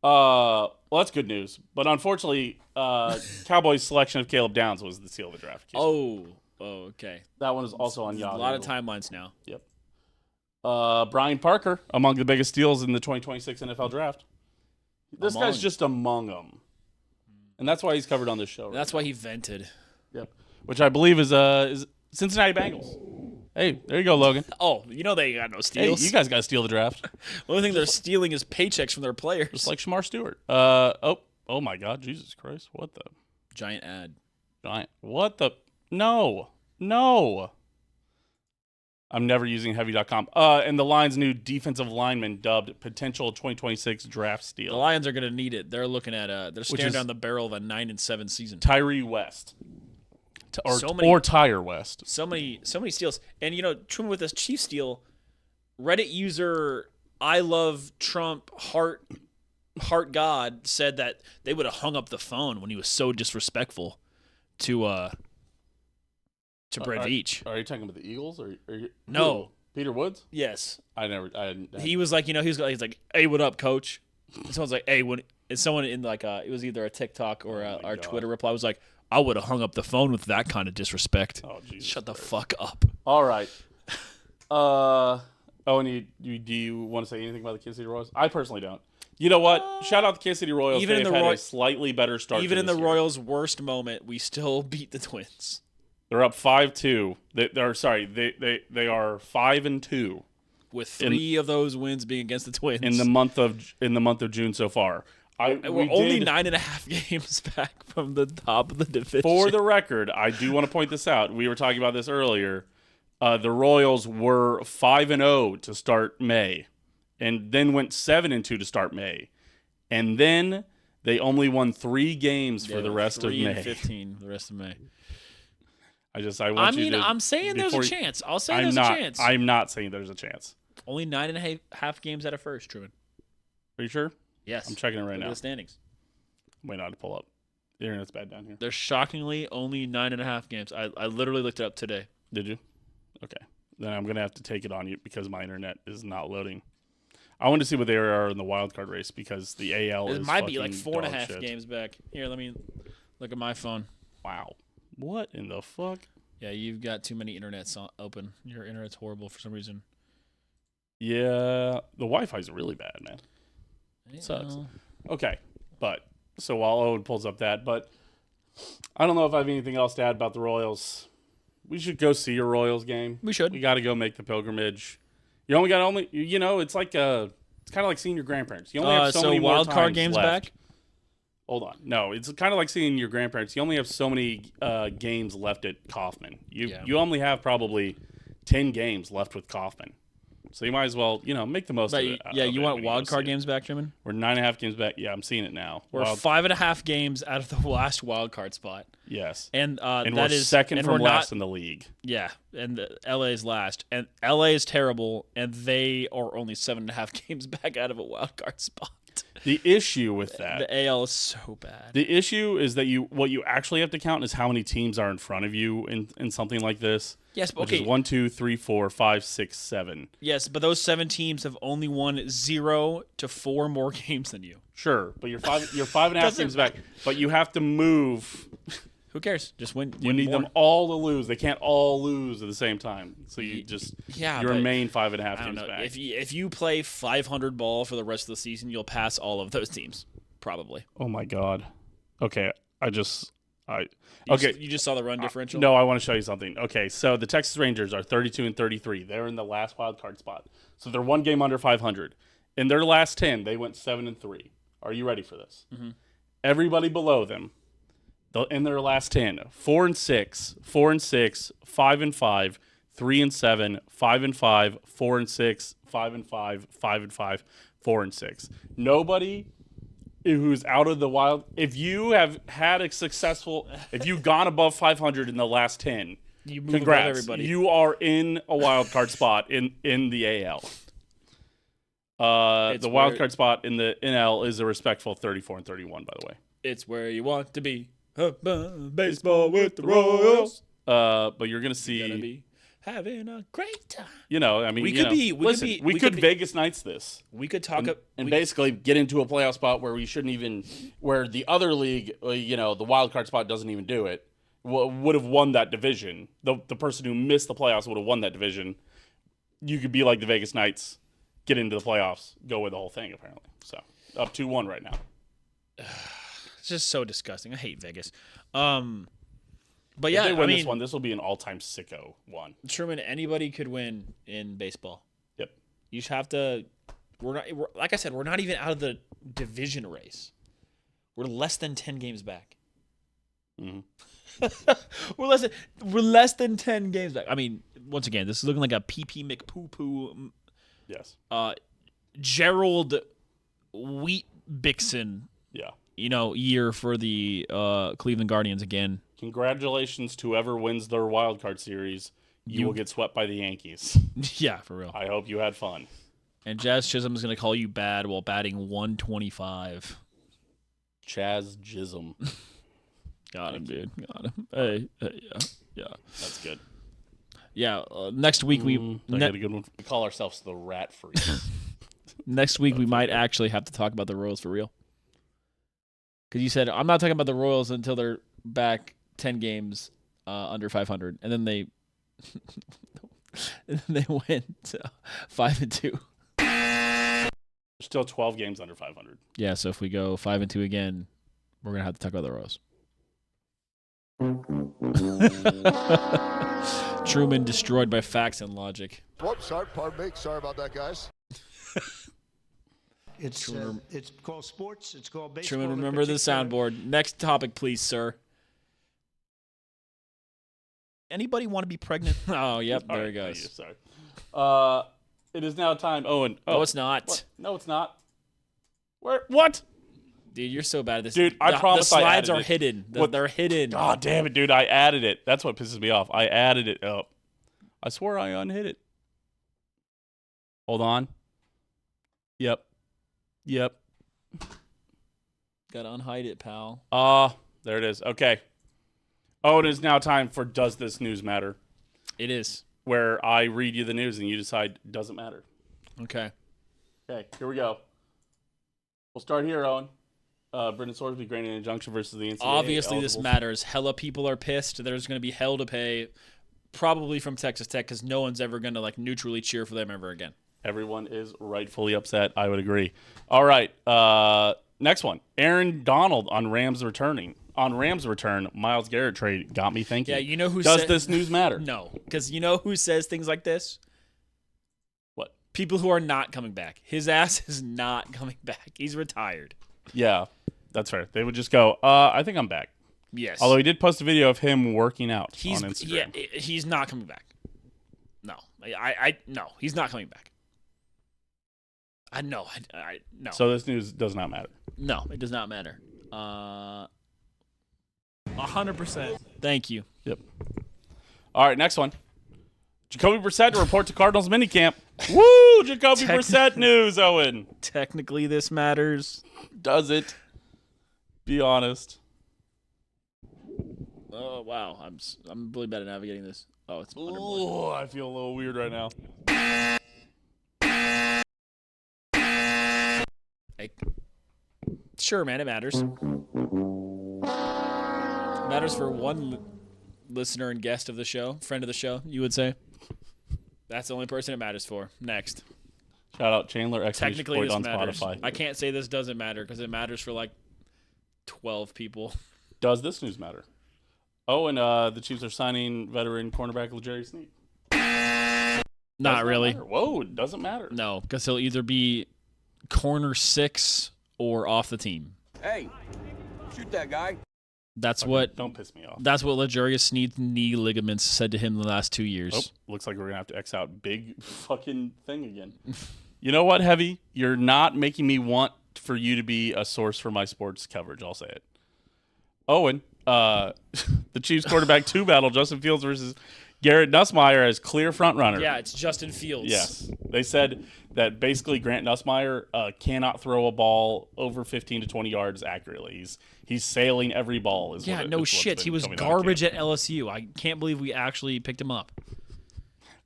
Well, that's good news. But unfortunately, Cowboys' selection of Caleb Downs was the steal of the draft. Oh, okay. That one is also on Yahoo. A lot of timelines now. Yep. Brian Parker, among the biggest steals in the 2026 NFL draft. This guy's just among them. And that's why he's covered on this show. That's why he vented. Yep. Which I believe is Cincinnati Bengals. Hey, there you go, Logan. Oh, they got no steals. Hey, you guys got to steal the draft. The only thing they're stealing is paychecks from their players. Just like Shamar Stewart. Oh my God, Jesus Christ. What the? Giant ad. What the? No. I'm never using heavy.com. And the Lions' new defensive lineman dubbed potential 2026 draft steal. The Lions are going to need it. They're looking at they're staring down the barrel of a 9-7 season. Tyree West. Or Tyre West. So many steals. And Truman with this Chief steal, Reddit user I love Trump heart God said that they would have hung up the phone when he was so disrespectful to Brett Veach. Are you talking about the Eagles or no? Peter Woods? Yes. He was like, he's like, hey, what up, coach? And someone's like, hey, when and someone in like it was either a TikTok or our Twitter reply was like, I would have hung up the phone with that kind of disrespect. Oh, Jesus. Shut the fuck up. All right. And do you want to say anything about the Kansas City Royals? I personally don't. You know what? Shout out to Kansas City Royals. They've had a slightly better start. Even in the Royals' worst moment, we still beat the Twins. They're up 5-2. They are 5-2 with 3 of those wins being against the Twins in the month of June so far. We're only 9.5 games back from the top of the division. For the record, I do want to point this out. We were talking about this earlier. The Royals were 5-0 to start May, and then went 7-2 to start May, and then they only won 3 games for the rest of May. 3-15 the rest of May. I'm saying there's a chance. I'll say there's a chance. I'm not saying there's a chance. Only 9.5 games out of first, Truman. Are you sure? Yes. I'm checking it right Look at now. the standings. Wait, not to pull up. The internet's bad down here. There's shockingly only 9.5 games. I literally looked it up today. Did you? Okay. Then I'm going to have to take it on you because my internet is not loading. I want to see what they are in the wild card race because the AL It is might be fucking like 4.5 dog shit. games back. Here, let me look at my phone. Wow. What in the fuck? Yeah, you've got too many internets open. Your internet's horrible for some reason. Yeah, the Wi-Fi is really bad, man. It sucks. Okay, so while Owen pulls up that, but I don't know if I have anything else to add about the Royals. We should go see a Royals game. We should. We got to go make the pilgrimage. You only got it's like it's kind of like seeing your grandparents. You only have so many more wild card times games left. back. Hold on. No, it's kind of like seeing your grandparents. You only have so many games left at Kauffman. You only have probably 10 games left with Kauffman. So you might as well, make the most of it. You want wild card games back, Truman? We're 9.5 games back. Yeah, I'm seeing it now. We're 5.5 games out of the last wild card spot. Yes. And we're that is second from last in the league. Yeah, and LA is last. And LA is terrible, and they are only 7.5 games back out of a wild card spot. The issue with that. The AL is so bad. The issue is that what you actually have to count is how many teams are in front of you in something like this. Yes, but which is 1, 2, 3, 4, 5, 6, 7. Yes, but those 7 teams have only won 0 to 4 more games than you. Sure, but you're 5.5 games back. But you have to move. Who cares? Just win. You need them all to lose. They can't all lose at the same time. So you remain 5.5 games back. If you play 500 ball for the rest of the season, you'll pass all of those teams, probably. Oh my god. Okay, you just saw the run differential? No, I want to show you something. Okay, so the Texas Rangers are 32-33. They're in the last wild card spot. So they're 1 game under 500. In their last 10, they went 7-3. Are you ready for this? Mm-hmm. Everybody below them, in their last 10, 4-6, 4-6, 5-5, 3-7, 5-5, 4-6, 5-5, 5-5, 4-6. Nobody who's out of the wild. If you have had if you've gone above 500 in the last 10, congrats. Everybody. You are in a wild card spot in the AL. The wild card spot in the NL is a respectful 34-31, by the way. It's where you want to be. Baseball with the Royals. But you're gonna see. You're gonna be having a great time. We could Vegas Nights this. We could talk and basically get into a playoff spot where we shouldn't even, where the other league, the wild card spot doesn't even do it. Would have won that division. The person who missed the playoffs would have won that division. You could be like the Vegas Knights, get into the playoffs, go with the whole thing apparently. So up 2-1 right now. It's just so disgusting. I hate Vegas. But if they win this one, this will be an all-time sicko one. Truman, anybody could win in baseball. Yep. You just have to. Like I said, we're not even out of the division race. We're less than 10 games back. Mm-hmm. we're less than 10 games back. I mean, once again, this is looking like a PP McPoo-poo. Yes. Gerald Wheat-Bixon. Yeah. Year for the Cleveland Guardians again. Congratulations to whoever wins their wild card series. You will get swept by the Yankees. Yeah, for real. I hope you had fun. And Jazz Chisholm is going to call you bad while batting 125. Chaz Chisholm. Got him, dude. Got him. Hey, yeah. That's good. Yeah, next week I got a good one. We call ourselves the Rat Freaks. Next week we might actually have to talk about the Royals for real. Because you said, I'm not talking about the Royals until they're back 10 games under 500. And then they went 5-2. There's still 12 games under 500. Yeah, so if we go 5-2 again, we're going to have to talk about the Royals. Truman destroyed by facts and logic. Whoops, sorry, pardon me. Sorry about that, guys. It's called sports. It's called baseball. Truman, remember the soundboard. Next topic, please, sir. Anybody want to be pregnant? Oh, yep, there he goes. Sorry. It is now time, Owen. No, it's not. What? No, it's not. Where? What? Dude, you're so bad at this. Dude, I promise I added The slides are it. hidden. They're hidden. God damn it, dude. I added it. That's what pisses me off. I added it up. I swear I unhid it. Hold on. Yep. Gotta unhide it, pal. There it is. Okay. Oh, it is now time for Does This News Matter? It is. Where I read you the news and you decide doesn't matter. Okay. Okay, here we go. We'll start here, Owen. Brendan Sorsby granted an injunction versus the NCAA. Obviously, this matters. Hella people are pissed. There's going to be hell to pay, probably from Texas Tech, because no one's ever going to like neutrally cheer for them ever again. Everyone is rightfully upset. I would agree. All right. Next one. Aaron Donald on Rams returning. On Rams return, Myles Garrett trade got me thinking. Yeah, you know who does this news matter? No, because you know who says things like this? What? People who are not coming back. His ass is not coming back. He's retired. Yeah, that's fair. They would just go, I think I'm back. Yes. Although he did post a video of him working out on Instagram. Yeah, he's not coming back. No. No, he's not coming back. No. So this news does not matter. No, it does not matter. 100%. Thank you. Yep. All right, next one. Jacoby Brissett to report to Cardinals minicamp. Woo! Jacoby Brissett news, Owen. Technically, this matters. Does it? Be honest. Oh wow, I'm really bad at navigating this. Oh, it's. Oh, I feel a little weird right now. Hey. Sure, man, it matters. It matters for one listener and guest of the show, friend of the show, you would say. That's the only person it matters for. Next. Shout out Chandler X Technically, this on matters. Spotify. I can't say this doesn't matter because it matters for like 12 people. Does this news matter? Oh, and the Chiefs are signing veteran cornerback Ljarius Sneed. Not really. Whoa, it doesn't matter. No, because he'll either be corner 6 or off the team. Hey, shoot that guy. That's Okay, what. Don't piss me off. That's what Ljarius Sneed's knee ligaments said to him the last 2 years. Oh, looks like we're gonna have to X out big fucking thing again. You know what, Heavy? You're not making me want for you to be a source for my sports coverage. I'll say it. Owen, the Chiefs quarterback 2 battle, Justin Fields versus Garrett Nussmeier as clear front runner. Yeah, it's Justin Fields. Yes. They said that basically Grant Nussmeier cannot throw a ball over 15 to 20 yards accurately. He's sailing every ball. Yeah, no shit. He was garbage at LSU. I can't believe we actually picked him up.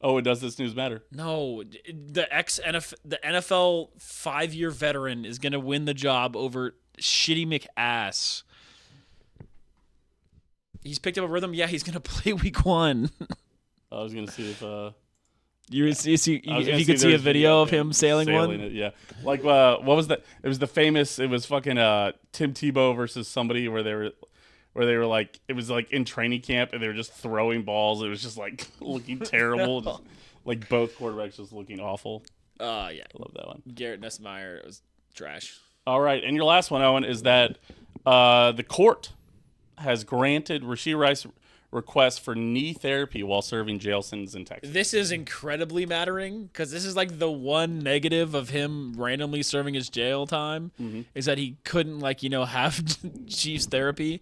Oh, and does this news matter? No, the NFL 5-year veteran is going to win the job over shitty McAss. He's picked up a rhythm. Yeah, he's going to play week 1. I was going to see if if you could see a video of him sailing one. It, yeah. Like what was that? It was fucking Tim Tebow versus somebody where they were like, it was like in training camp and they were just throwing balls. It was just like looking terrible. Just, like both quarterbacks just looking awful. Oh yeah. I love that one. Garrett Nussmeier was trash. All right. And your last one, Owen, is that the court has granted Rashee Rice request for knee therapy while serving jail sentence in Texas. This is incredibly mattering because this is like the one negative of him randomly serving his jail time is that he couldn't have Chiefs therapy.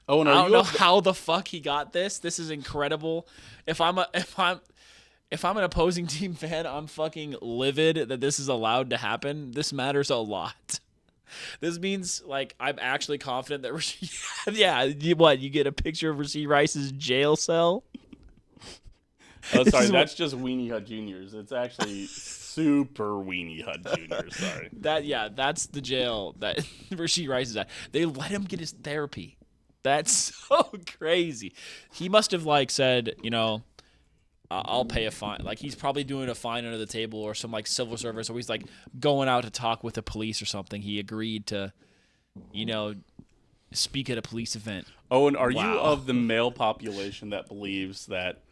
Oh, no, I don't know how the fuck he got this. This is incredible. If I'm an opposing team fan, I'm fucking livid that this is allowed to happen. This matters a lot. This means, I'm actually confident that Rashee... Yeah, you get a picture of Rashee Rice's jail cell? Oh, sorry, that's just Weenie Hut Juniors. It's actually super Weenie Hut Juniors, sorry. That's the jail that Rashee Rice is at. They let him get his therapy. That's so crazy. He must have, said, I'll pay a fine. He's probably doing a fine under the table or some civil service, or he's going out to talk with the police or something. He agreed to, speak at a police event. Oh, and are you of the male population that believes that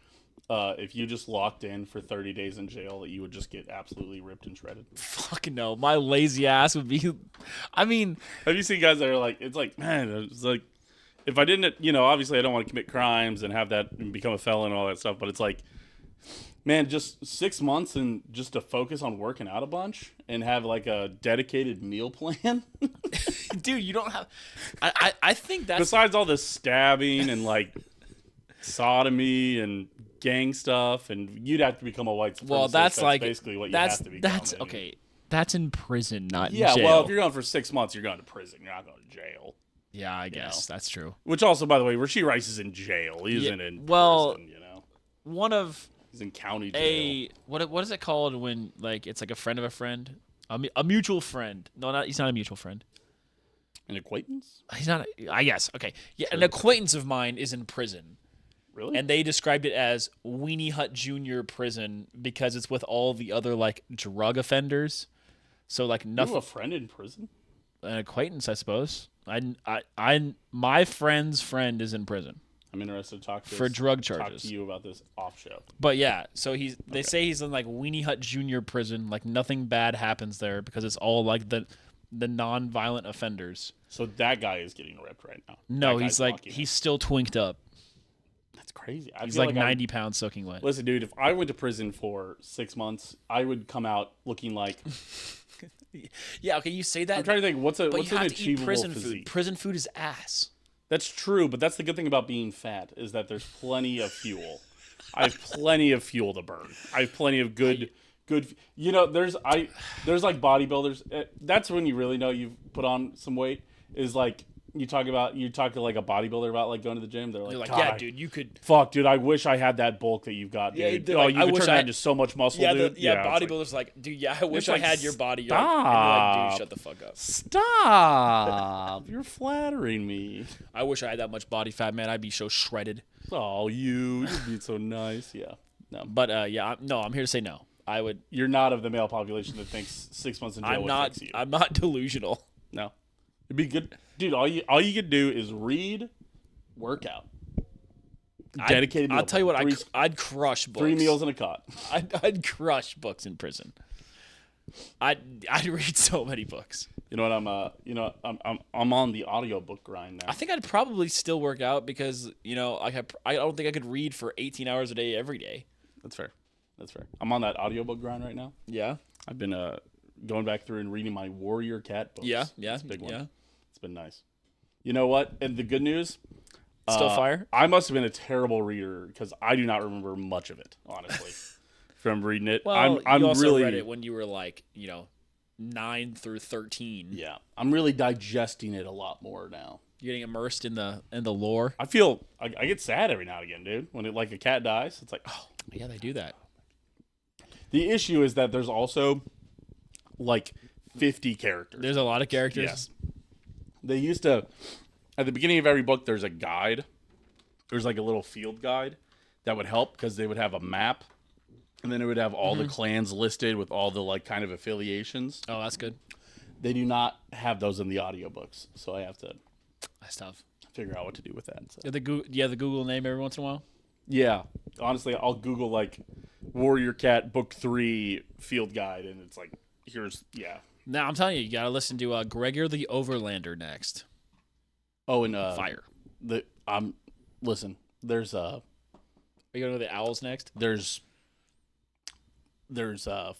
if you just locked in for 30 days in jail, that you would just get absolutely ripped and shredded? Fucking no. My lazy ass would be. I mean, have you seen guys that are man, it's like, if I didn't, obviously I don't want to commit crimes and have that and become a felon and all that stuff, but it's man, just 6 months and just to focus on working out a bunch and have a dedicated meal plan. Dude, you don't have. I think that's besides all this stabbing and sodomy and gang stuff, and you'd have to become a white supremacist. Well, that's like basically what you have to become. That's okay. That's in prison, not in Yeah, jail. well, if you're going for 6 months, you're going to prison. You're not going to jail. Yeah, I guess that's true. Which also, by the way, Rasheed Rice is in jail. He isn't in prison, you know. He's in county jail. What is it called when like it's like a friend of a friend? A mutual friend. No, he's not a mutual friend. An acquaintance? He's not. I guess. Okay. Yeah, an acquaintance of mine is in prison. Really? And they described it as Weenie Hut Jr. prison because it's with all the other like drug offenders. So like nothing. You have a friend in prison? An acquaintance, I suppose. My friend's friend is in prison. I'm interested to talk to for drug charges. Talk to you about this off show. But yeah, so they say he's in like Weenie Hut Jr. prison. Like nothing bad happens there because it's all like the non-violent offenders. So that guy is getting ripped right now. No, he's still twinked up. That's crazy. He's like 90 pounds soaking wet. Listen, dude, if I went to prison for 6 months, I would come out looking like. Yeah, okay, you say that. I'm trying to think. What's an achievable prison food. physique? Prison food is ass. That's true, but that's the good thing about being fat is that there's plenty of fuel. I have plenty of fuel to burn. I have plenty of good. You know, there's like bodybuilders. That's when you really know you've put on some weight. Is like you talk to like a bodybuilder about like going to the gym. They're like, yeah, dude, you could. Fuck, dude, I wish I had that bulk that you've got, dude. Yeah, you could turn that into so much muscle, dude. Bodybuilders like, dude, yeah, I wish I had your body. Stop. And you're like, dude, shut the fuck up. Stop. You're flattering me. I wish I had that much body fat, man. I'd be so shredded. Oh, you'd be so nice. Yeah. No. But I'm here to say no. I would. You're not of the male population that thinks 6 months in jail would fix you. I'm not delusional. No. It'd be good. Dude, all you could do is read, work out. Dedicated meal. I'll tell you what, I'd crush books. 3 meals in a cot. I'd crush books in prison. I'd read so many books. You know what, I'm on the audiobook grind now. I think I'd probably still work out because, I don't think I could read for 18 hours a day every day. That's fair. I'm on that audiobook grind right now. Yeah. I've been going back through and reading my Warrior Cat books. Yeah. It's a big one. Yeah. It's been nice. You know what? And the good news, still fire. I must have been a terrible reader because I do not remember much of it, honestly, from reading it. Well, I'm you also really read it when you were like, 9 through 13. Yeah, I'm really digesting it a lot more now. You're getting immersed in the lore. I feel I get sad every now and again, dude. When a cat dies, it's like, oh yeah, they do that. The issue is that there's also like 50 characters. There's a lot of characters. Yes. They used to, at the beginning of every book, there's a guide. There's like a little field guide that would help because they would have a map. And then it would have all the clans listed with all the like kind of affiliations. Oh, that's good. They do not have those in the audiobooks. So I have to That's tough. Figure out what to do with that. So. The Google name every once in a while? Yeah. Honestly, I'll Google like Warrior Cat Book 3 Field Guide, and it's like, Now, I'm telling you got to listen to Gregor the Overlander next. Oh, and Fire. Listen, there's Are you going to the Owls next? There's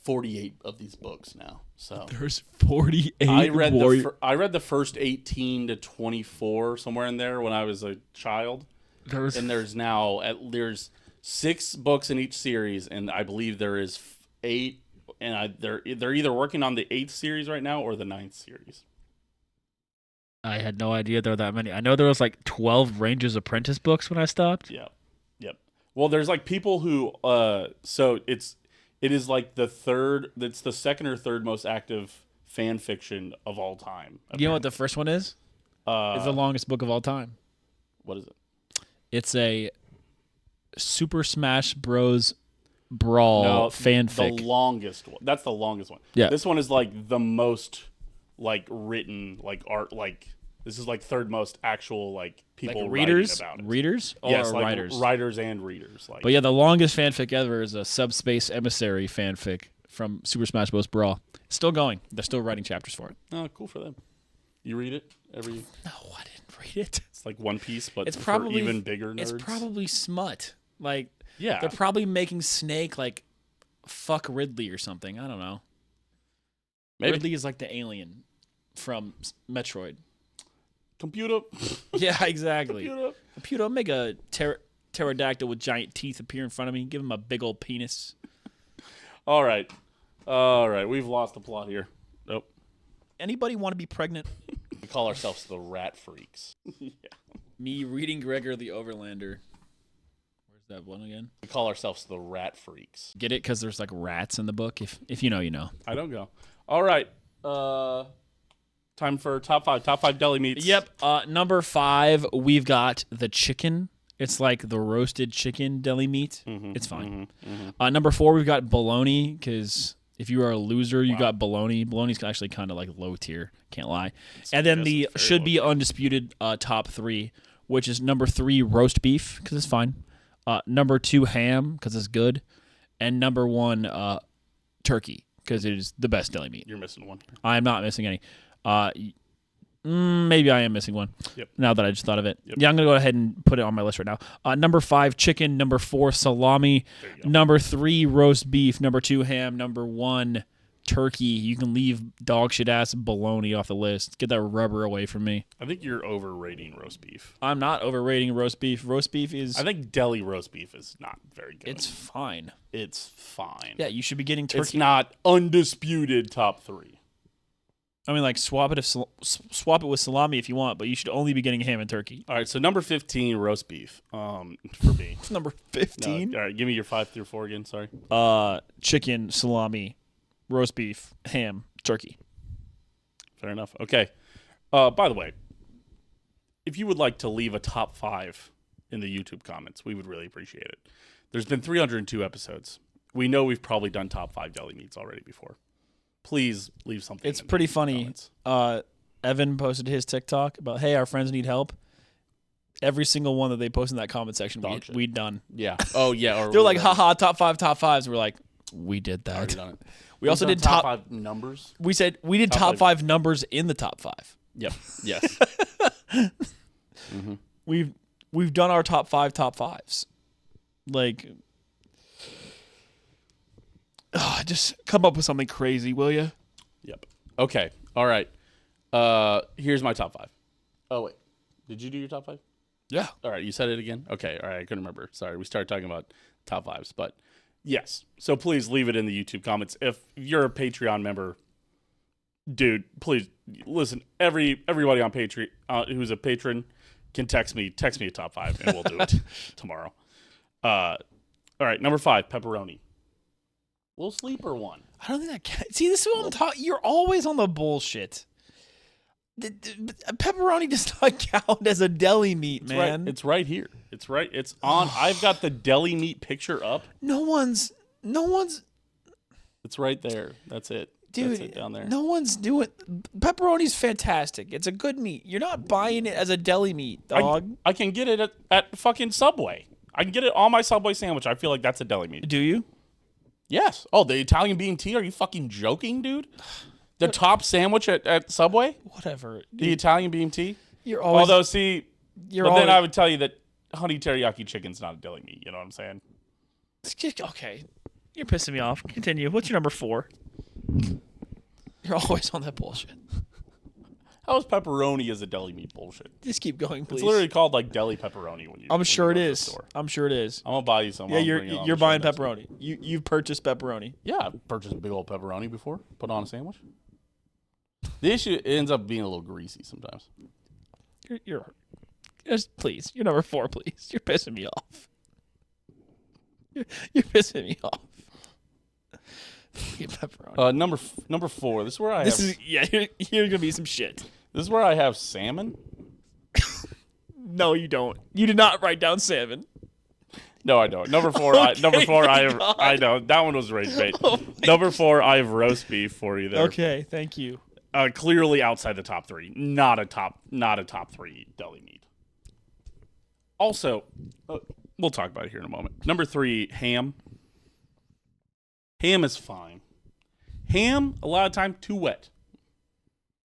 48 of these books now. So there's 48. I read the first 18 to 24 somewhere in there when I was a child. There's 6 books in each series, and I believe there is 8. And they're either working on the 8th series right now or the 9th series. I had no idea there were that many. I know there was like 12 Ranger's Apprentice books when I stopped. Yeah. Yep. Well, there's like people who so it is like it's the second or third most active fan fiction of all time. Apparently. You know what the first one is? It's the longest book of all time. What is it? It's a Super Smash Bros. Brawl fanfic. The longest one. That's the longest one. Yeah. This one is like the most like written like art like this is like third most actual like people like readers writing about it. Readers or yes, like writers? Writers and readers. Like. But yeah, the longest fanfic ever is a Subspace Emissary fanfic from Super Smash Bros. Brawl. It's still going. They're still writing chapters for it. Oh, cool for them. You read it every? No, I didn't read it. It's like One Piece, but it's probably for even bigger nerds. It's probably smut. Like. Yeah. They're probably making Snake like fuck Ridley or something. I don't know. Maybe. Ridley is like the alien from Metroid. Computer. Yeah, exactly. Computer. Computer, make a pterodactyl with giant teeth appear in front of me. Give him a big old penis. All right. We've lost the plot here. Nope. Anybody want to be pregnant? We call ourselves the Rat Freaks. Yeah. Me reading Gregor the Overlander. Where's that one again? We call ourselves the Rat Freaks. Get it? Because there's like rats in the book. If you know, you know. I don't go. All right. Time for top 5. Top 5 deli meats. Yep. Number 5, we've got the chicken. It's like the roasted chicken deli meat. It's fine. Number 4, we've got bologna, because if you are a loser, you got bologna. Bologna's actually kind of like low tier, can't lie. And then the should be undisputed top 3, which is number 3, roast beef, because it's fine. Number 2, ham, because it's good. And number 1, turkey, because it is the best deli meat. You're missing one. I am not missing any. Maybe I am missing one. Yep. Now that I just thought of it. Yep. Yeah, I'm going to go ahead and put it on my list right now. Number 5, chicken. Number 4, salami. Number 3, roast beef. Number 2, ham. Number 1, turkey. You can leave dog shit ass bologna off the list. Get that rubber away from me. I think you're overrating roast beef. I'm not overrating roast beef. Roast beef is... I think deli roast beef is not very good. It's fine. It's fine. Yeah, you should be getting turkey. It's not undisputed top 3. I mean, like, swap it with salami if you want, but you should only be getting ham and turkey. All right, so number 15, roast beef. For me. Number 15? No, all right, give me your 5 through 4 again. Sorry. Chicken, salami, roast beef, ham, turkey. Fair enough. Okay. By the way, if you would like to leave a top 5 in the YouTube comments, we would really appreciate it. There's been 302 episodes. We know we've probably done top 5 deli meats already before. Please leave something. It's pretty funny. Evan posted his TikTok about, hey, our friends need help. Every single one that they post in that comment section, we done. Yeah. Oh, yeah. They're like, haha, top 5s. We're like, we did that. Already done it. We also did top 5 numbers. We said we did top 5 numbers in the top 5. Yep. Yes. We've done our top 5s. Like, just come up with something crazy, will you? Yep. Okay. All right. Here's my top 5. Oh, wait. Did you do your top 5? Yeah. All right. You said it again? Okay. All right. I couldn't remember. Sorry. We started talking about top 5s, but yes. So please leave it in the YouTube comments. If you're a Patreon member, dude, please listen. Everybody on Patreon who's a patron can text me a top 5 and we'll do it tomorrow. All right. Number 5, pepperoni. Little sleeper one. I don't think that can. See, this is what I'm talking. You're always on the bullshit. Pepperoni does not count as a deli meat, man. It's right here. It's right. It's on. I've got the deli meat picture up. No one's. It's right there. That's it. Dude, that's it down there. No one's doing. Pepperoni's fantastic. It's a good meat. You're not buying it as a deli meat, dog. I can get it at fucking Subway. I can get it on my Subway sandwich. I feel like that's a deli meat. Do you? Yes. Oh, the Italian bean tea? Are you fucking joking, dude? The top sandwich at Subway? Whatever. The Italian bean tea? You're always. Although, see, then I would tell you that honey teriyaki chicken's not a deli meat. You know what I'm saying? Okay. You're pissing me off. Continue. What's your number 4? You're always on that bullshit. How is pepperoni as a deli meat bullshit? Just keep going, please. It's literally called like deli pepperoni when you. I'm sure it is. Store. I'm sure it is. I'm gonna buy you some. Yeah, you're buying pepperoni. You've purchased pepperoni. Yeah, I've purchased a big old pepperoni before. Put on a sandwich. The issue ends up being a little greasy sometimes. You're just please. You're number 4, please. You're pissing me off. You're pissing me off. Pepperoni. Number 4. This is where here's gonna be some shit. This is where I have salmon. No, you don't. You did not write down salmon. No, I don't. Number 4. I know that one was rage bait. Oh number 4. I have roast beef for you there. Okay, thank you. Clearly outside the top 3. Not a top 3 deli meat. Also, we'll talk about it here in a moment. Number 3, ham. Ham is fine. Ham, a lot of time, too wet.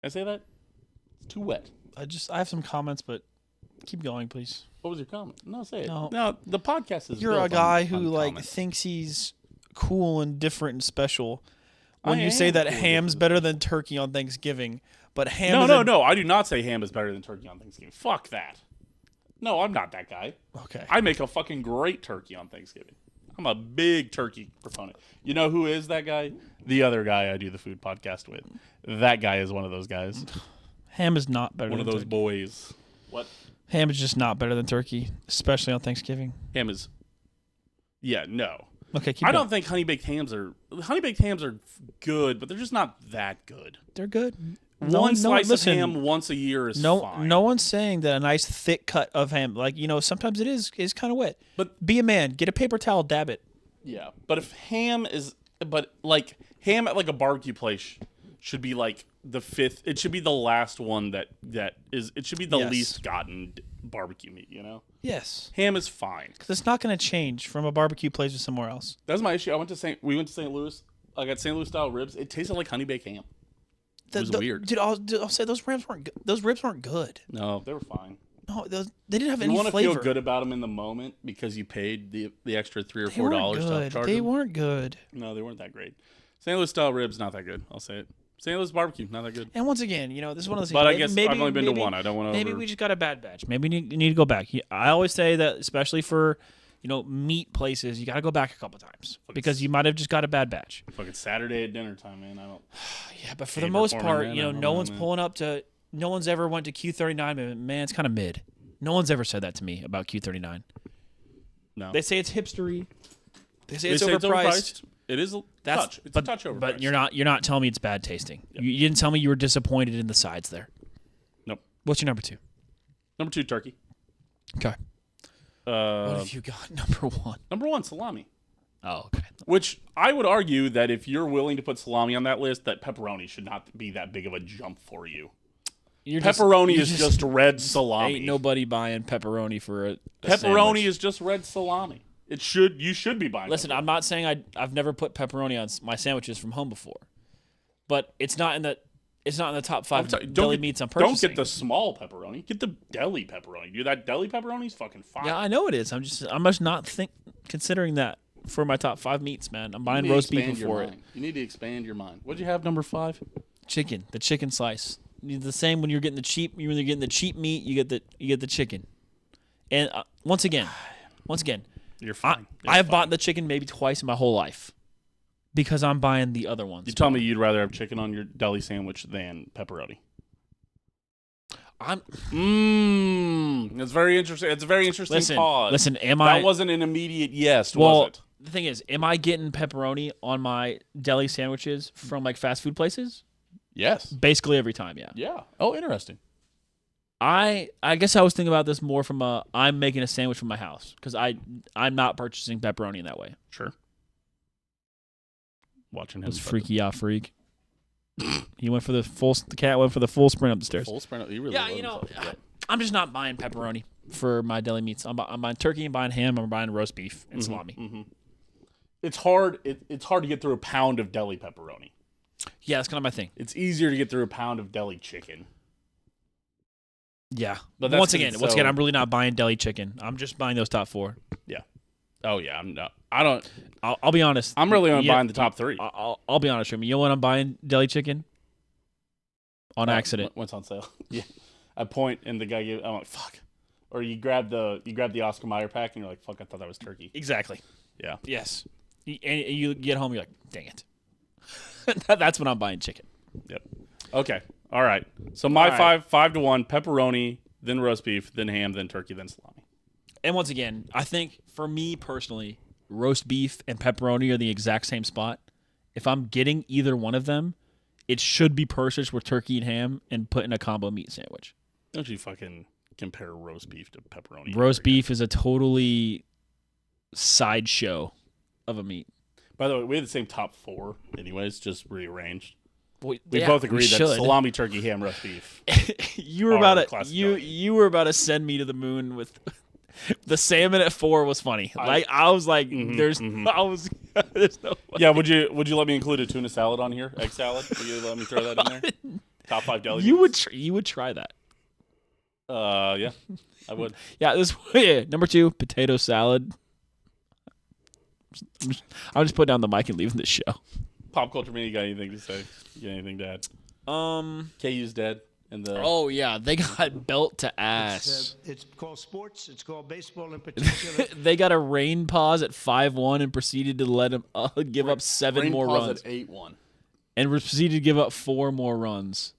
Can I say that? It's too wet. I have some comments, but keep going, please. What was your comment? No, say it. No, the podcast is. You're a guy who comments. thinks he's cool and different and special. When you say that ham's better than turkey on Thanksgiving, but ham. No. I do not say ham is better than turkey on Thanksgiving. Fuck that. No, I'm not that guy. Okay. I make a fucking great turkey on Thanksgiving. I'm a big turkey proponent. You know who is that guy? The other guy I do the food podcast with. That guy is one of those guys. Ham is not better One than of those turkey. boys. What? Ham is just not better than turkey, especially on Thanksgiving. Ham is... Yeah, no. Okay, keep I going. don't think honey baked hams are good, but they're just not that good. They're good. One slice of ham once a year is fine. No one's saying that a nice thick cut of ham, like, sometimes it is kind of wet. But be a man, get a paper towel, dab it. Yeah, but if ham at like a barbecue place should be like the fifth. It should be the last one that is. It should be the least gotten barbecue meat. Yes. Ham is fine because it's not going to change from a barbecue place to somewhere else. That's my issue. We went to St. Louis. I got St. Louis style ribs. It tasted like honey baked ham. It was weird. Dude, I'll say those ribs weren't good. No, they were fine. No, they didn't have any flavor. You want to feel good about them in the moment because you paid the extra $3 or $4 to charge They them. weren't good. No, they weren't that great. St. Louis style ribs, not that good. I'll say it. St. Louis barbecue, not that good. And once again, this is one of those things. But I guess I've only been to one. I don't want to. Maybe we just got a bad batch. Maybe you need to go back. I always say that, especially for meat places, you got to go back a couple times because you might have just got a bad batch. Fucking Saturday at dinner time, man. I don't. Yeah, but for the most part, no one's pulling up to. No one's ever went to Q39. Man, it's kind of mid. No one's ever said that to me about Q39. No. They say it's hipstery. They say it's overpriced. It is a touch. It's a touch overpriced. But you're not telling me it's bad tasting. Yep. You didn't tell me you were disappointed in the sides there. Nope. What's your number 2? Number 2, turkey. Okay. What have you got? Number 1. Number 1, salami. Oh, okay. Which I would argue that if you're willing to put salami on that list, that pepperoni should not be that big of a jump for you. Pepperoni is just red salami. Ain't nobody buying pepperoni for a pepperoni sandwich. is just red salami. You should be buying. Listen, pepperoni. I'm not saying I've never put pepperoni on my sandwiches from home before, but it's not in the top 5 deli meats I'm purchasing. Don't get the small pepperoni. Get the deli pepperoni. Dude, that deli pepperoni is fucking fine. Yeah, I know it is. I'm just not considering that for my top 5 meats, man. I'm buying roast beef before it. You need to expand your mind. What'd you have number 5? Chicken. The chicken slice. The same when you're getting the cheap. When you're getting the cheap meat, you get the chicken. And once again, you're fine. I have bought the chicken maybe twice in my whole life because I'm buying the other ones. You tell me you'd rather have chicken on your deli sandwich than pepperoni. It's very interesting. It's a very interesting pause. Listen, that wasn't an immediate yes, was it? The thing is, am I getting pepperoni on my deli sandwiches from like fast food places? Yes. Basically every time, yeah. Yeah. Oh, interesting. I guess I was thinking about this more from I'm making a sandwich from my house because I'm not purchasing pepperoni in that way. Sure. Watching him. This freaky out freak. He went for the cat went for the full sprint up the stairs. Full sprint. He really I'm just not buying pepperoni for my deli meats. I'm buying turkey, I'm buying ham, I'm buying roast beef and salami. Mm-hmm. It's hard. It's hard to get through a pound of deli pepperoni. Yeah, that's kind of my thing. It's easier to get through a pound of deli chicken. Yeah, but once again, I'm really not buying deli chicken. I'm just buying those top 4. Yeah. Oh yeah, I'm not. I don't. I'll be honest. I'm really only buying the top 3. I'll be honest with you. You know when I'm buying deli chicken? On accident. What's on sale? Yeah. I point and the guy gave. I'm like, fuck. Or you grab the Oscar Mayer pack and you're like, fuck, I thought that was turkey. Exactly. Yeah. Yes. And you get home, you're like, dang it. That's when I'm buying chicken. Yep. Okay. All right. So my 5-1, pepperoni, then roast beef, then ham, then turkey, then salami. And once again, I think for me personally, roast beef and pepperoni are the exact same spot. If I'm getting either one of them, it should be purchased with turkey and ham and put in a combo meat sandwich. Don't you fucking compare roast beef to pepperoni. Roast beef is a totally sideshow of a meat. By the way, we had the same top 4 anyways, just rearranged. We both agreed that salami, turkey, ham, roast beef. You were about to send me to the moon with the salmon at 4 was funny. I was like, there's no way. Yeah, would you let me include a tuna salad on here? Egg salad? Would you let me throw that in there? Top 5 deli. You would try that. Yeah, I would. Yeah, number 2, potato salad. I'll just put down the mic and leave the show. Pop culture man, you got anything to say? You got anything to add? KU's dead. Oh yeah, they got belt to ass. It's called sports. It's called baseball in particular. They got a rain pause at 5-1 and proceeded to let him give up 7 more runs. At 8-1. And proceeded to give up 4 more runs.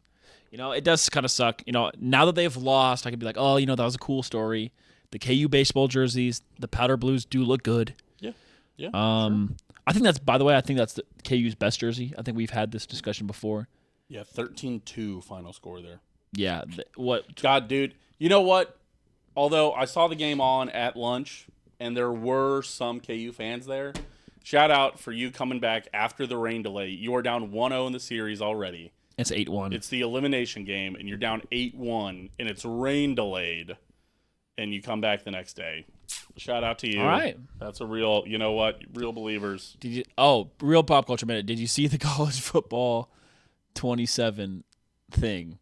It does kind of suck. Now that they've lost, I could be like, oh, that was a cool story. The KU baseball jerseys, the powder blues do look good. Yeah. Sure. I think that's the KU's best jersey. I think we've had this discussion before. Yeah, 13-2 final score there. Yeah. God, dude. You know what? Although I saw the game on at lunch, and there were some KU fans there, shout out for you coming back after the rain delay. You are down 1-0 in the series already. It's 8-1. It's the elimination game, and you're down 8-1, and it's rain delayed, and you come back the next day. Shout out to you. All right. That's a real, you know what, real believers. Real pop culture minute. Did you see the college football 27 thing?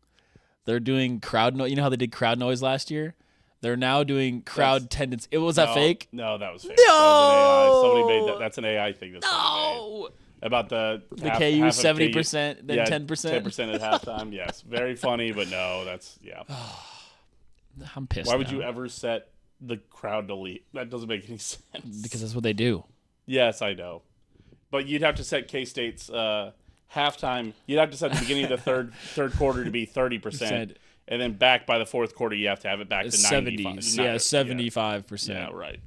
They're doing crowd noise. You know how they did crowd noise last year? They're now doing crowd attendance. Was that fake? No, that was fake. No! That was an AI. Somebody made that. That's an AI thing. No! About the KU 70%, then 10%. 10% at halftime. Yes, very funny, but no, that's I'm pissed. Why would you ever set the crowd to leave? That doesn't make any sense. Because that's what they do. Yes, I know, but you'd have to set K-State's halftime. You'd have to set the beginning of the third quarter to be 30%, and then back by the fourth quarter, you have to have it back to 95. 75%. Yeah, right.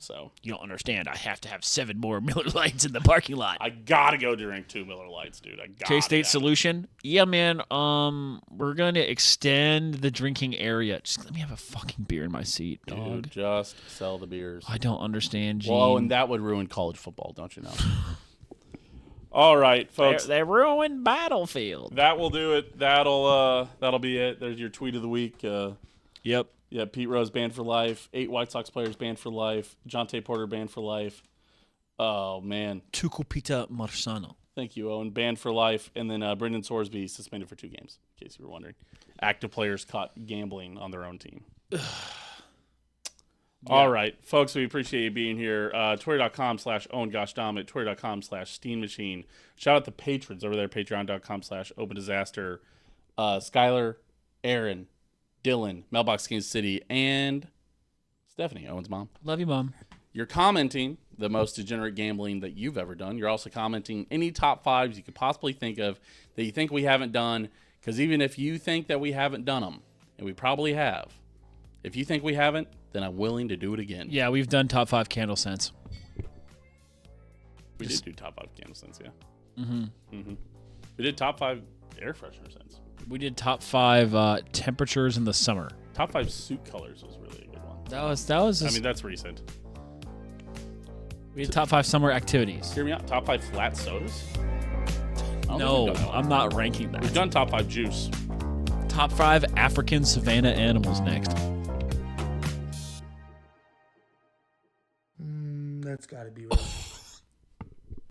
So you don't understand. I have to have 7 more Miller Lights in the parking lot. I gotta go drink 2 Miller Lights, dude. K-State solution? Yeah, man. We're gonna extend the drinking area. Just let me have a fucking beer in my seat, dog. Dude, just sell the beers. I don't understand, Gene. Well, and that would ruin college football, don't you know? All right, folks. They ruined Battlefield. That will do it. That'll be it. There's your tweet of the week. Yep. Yeah, Pete Rose banned for life. 8 White Sox players banned for life. Jonte Porter banned for life. Oh, man. Tucupita Marsano. Thank you, Owen. Banned for life. And then Brendan Sorsby suspended for 2 games, in case you were wondering. Active players caught gambling on their own team. All right, folks, we appreciate you being here. Twitter.com/OwenGoshDominant, Twitter.com/Steam Machine. Shout out the patrons over there, Patreon.com/OpenDisaster. Skylar, Aaron, Dylan, Mailbox Kansas City, and Stephanie, Owen's mom. Love you, Mom. You're commenting the most degenerate gambling that you've ever done. You're also commenting any top 5s you could possibly think of that you think we haven't done, because even if you think that we haven't done them, and we probably have, if you think we haven't, then I'm willing to do it again. Yeah, we've done top 5 candle scents. We did do top 5 candle scents, yeah. Mm-hmm. We did top 5 air freshener scents. We did top 5 temperatures in the summer. Top 5 suit colors was really a good one. That was. That's recent. We did top 5 summer activities. Hear me out. Top 5 flat sodas. No, I'm not ranking that. We've done top 5 juice. Top 5 African savanna animals next. That's got to be right.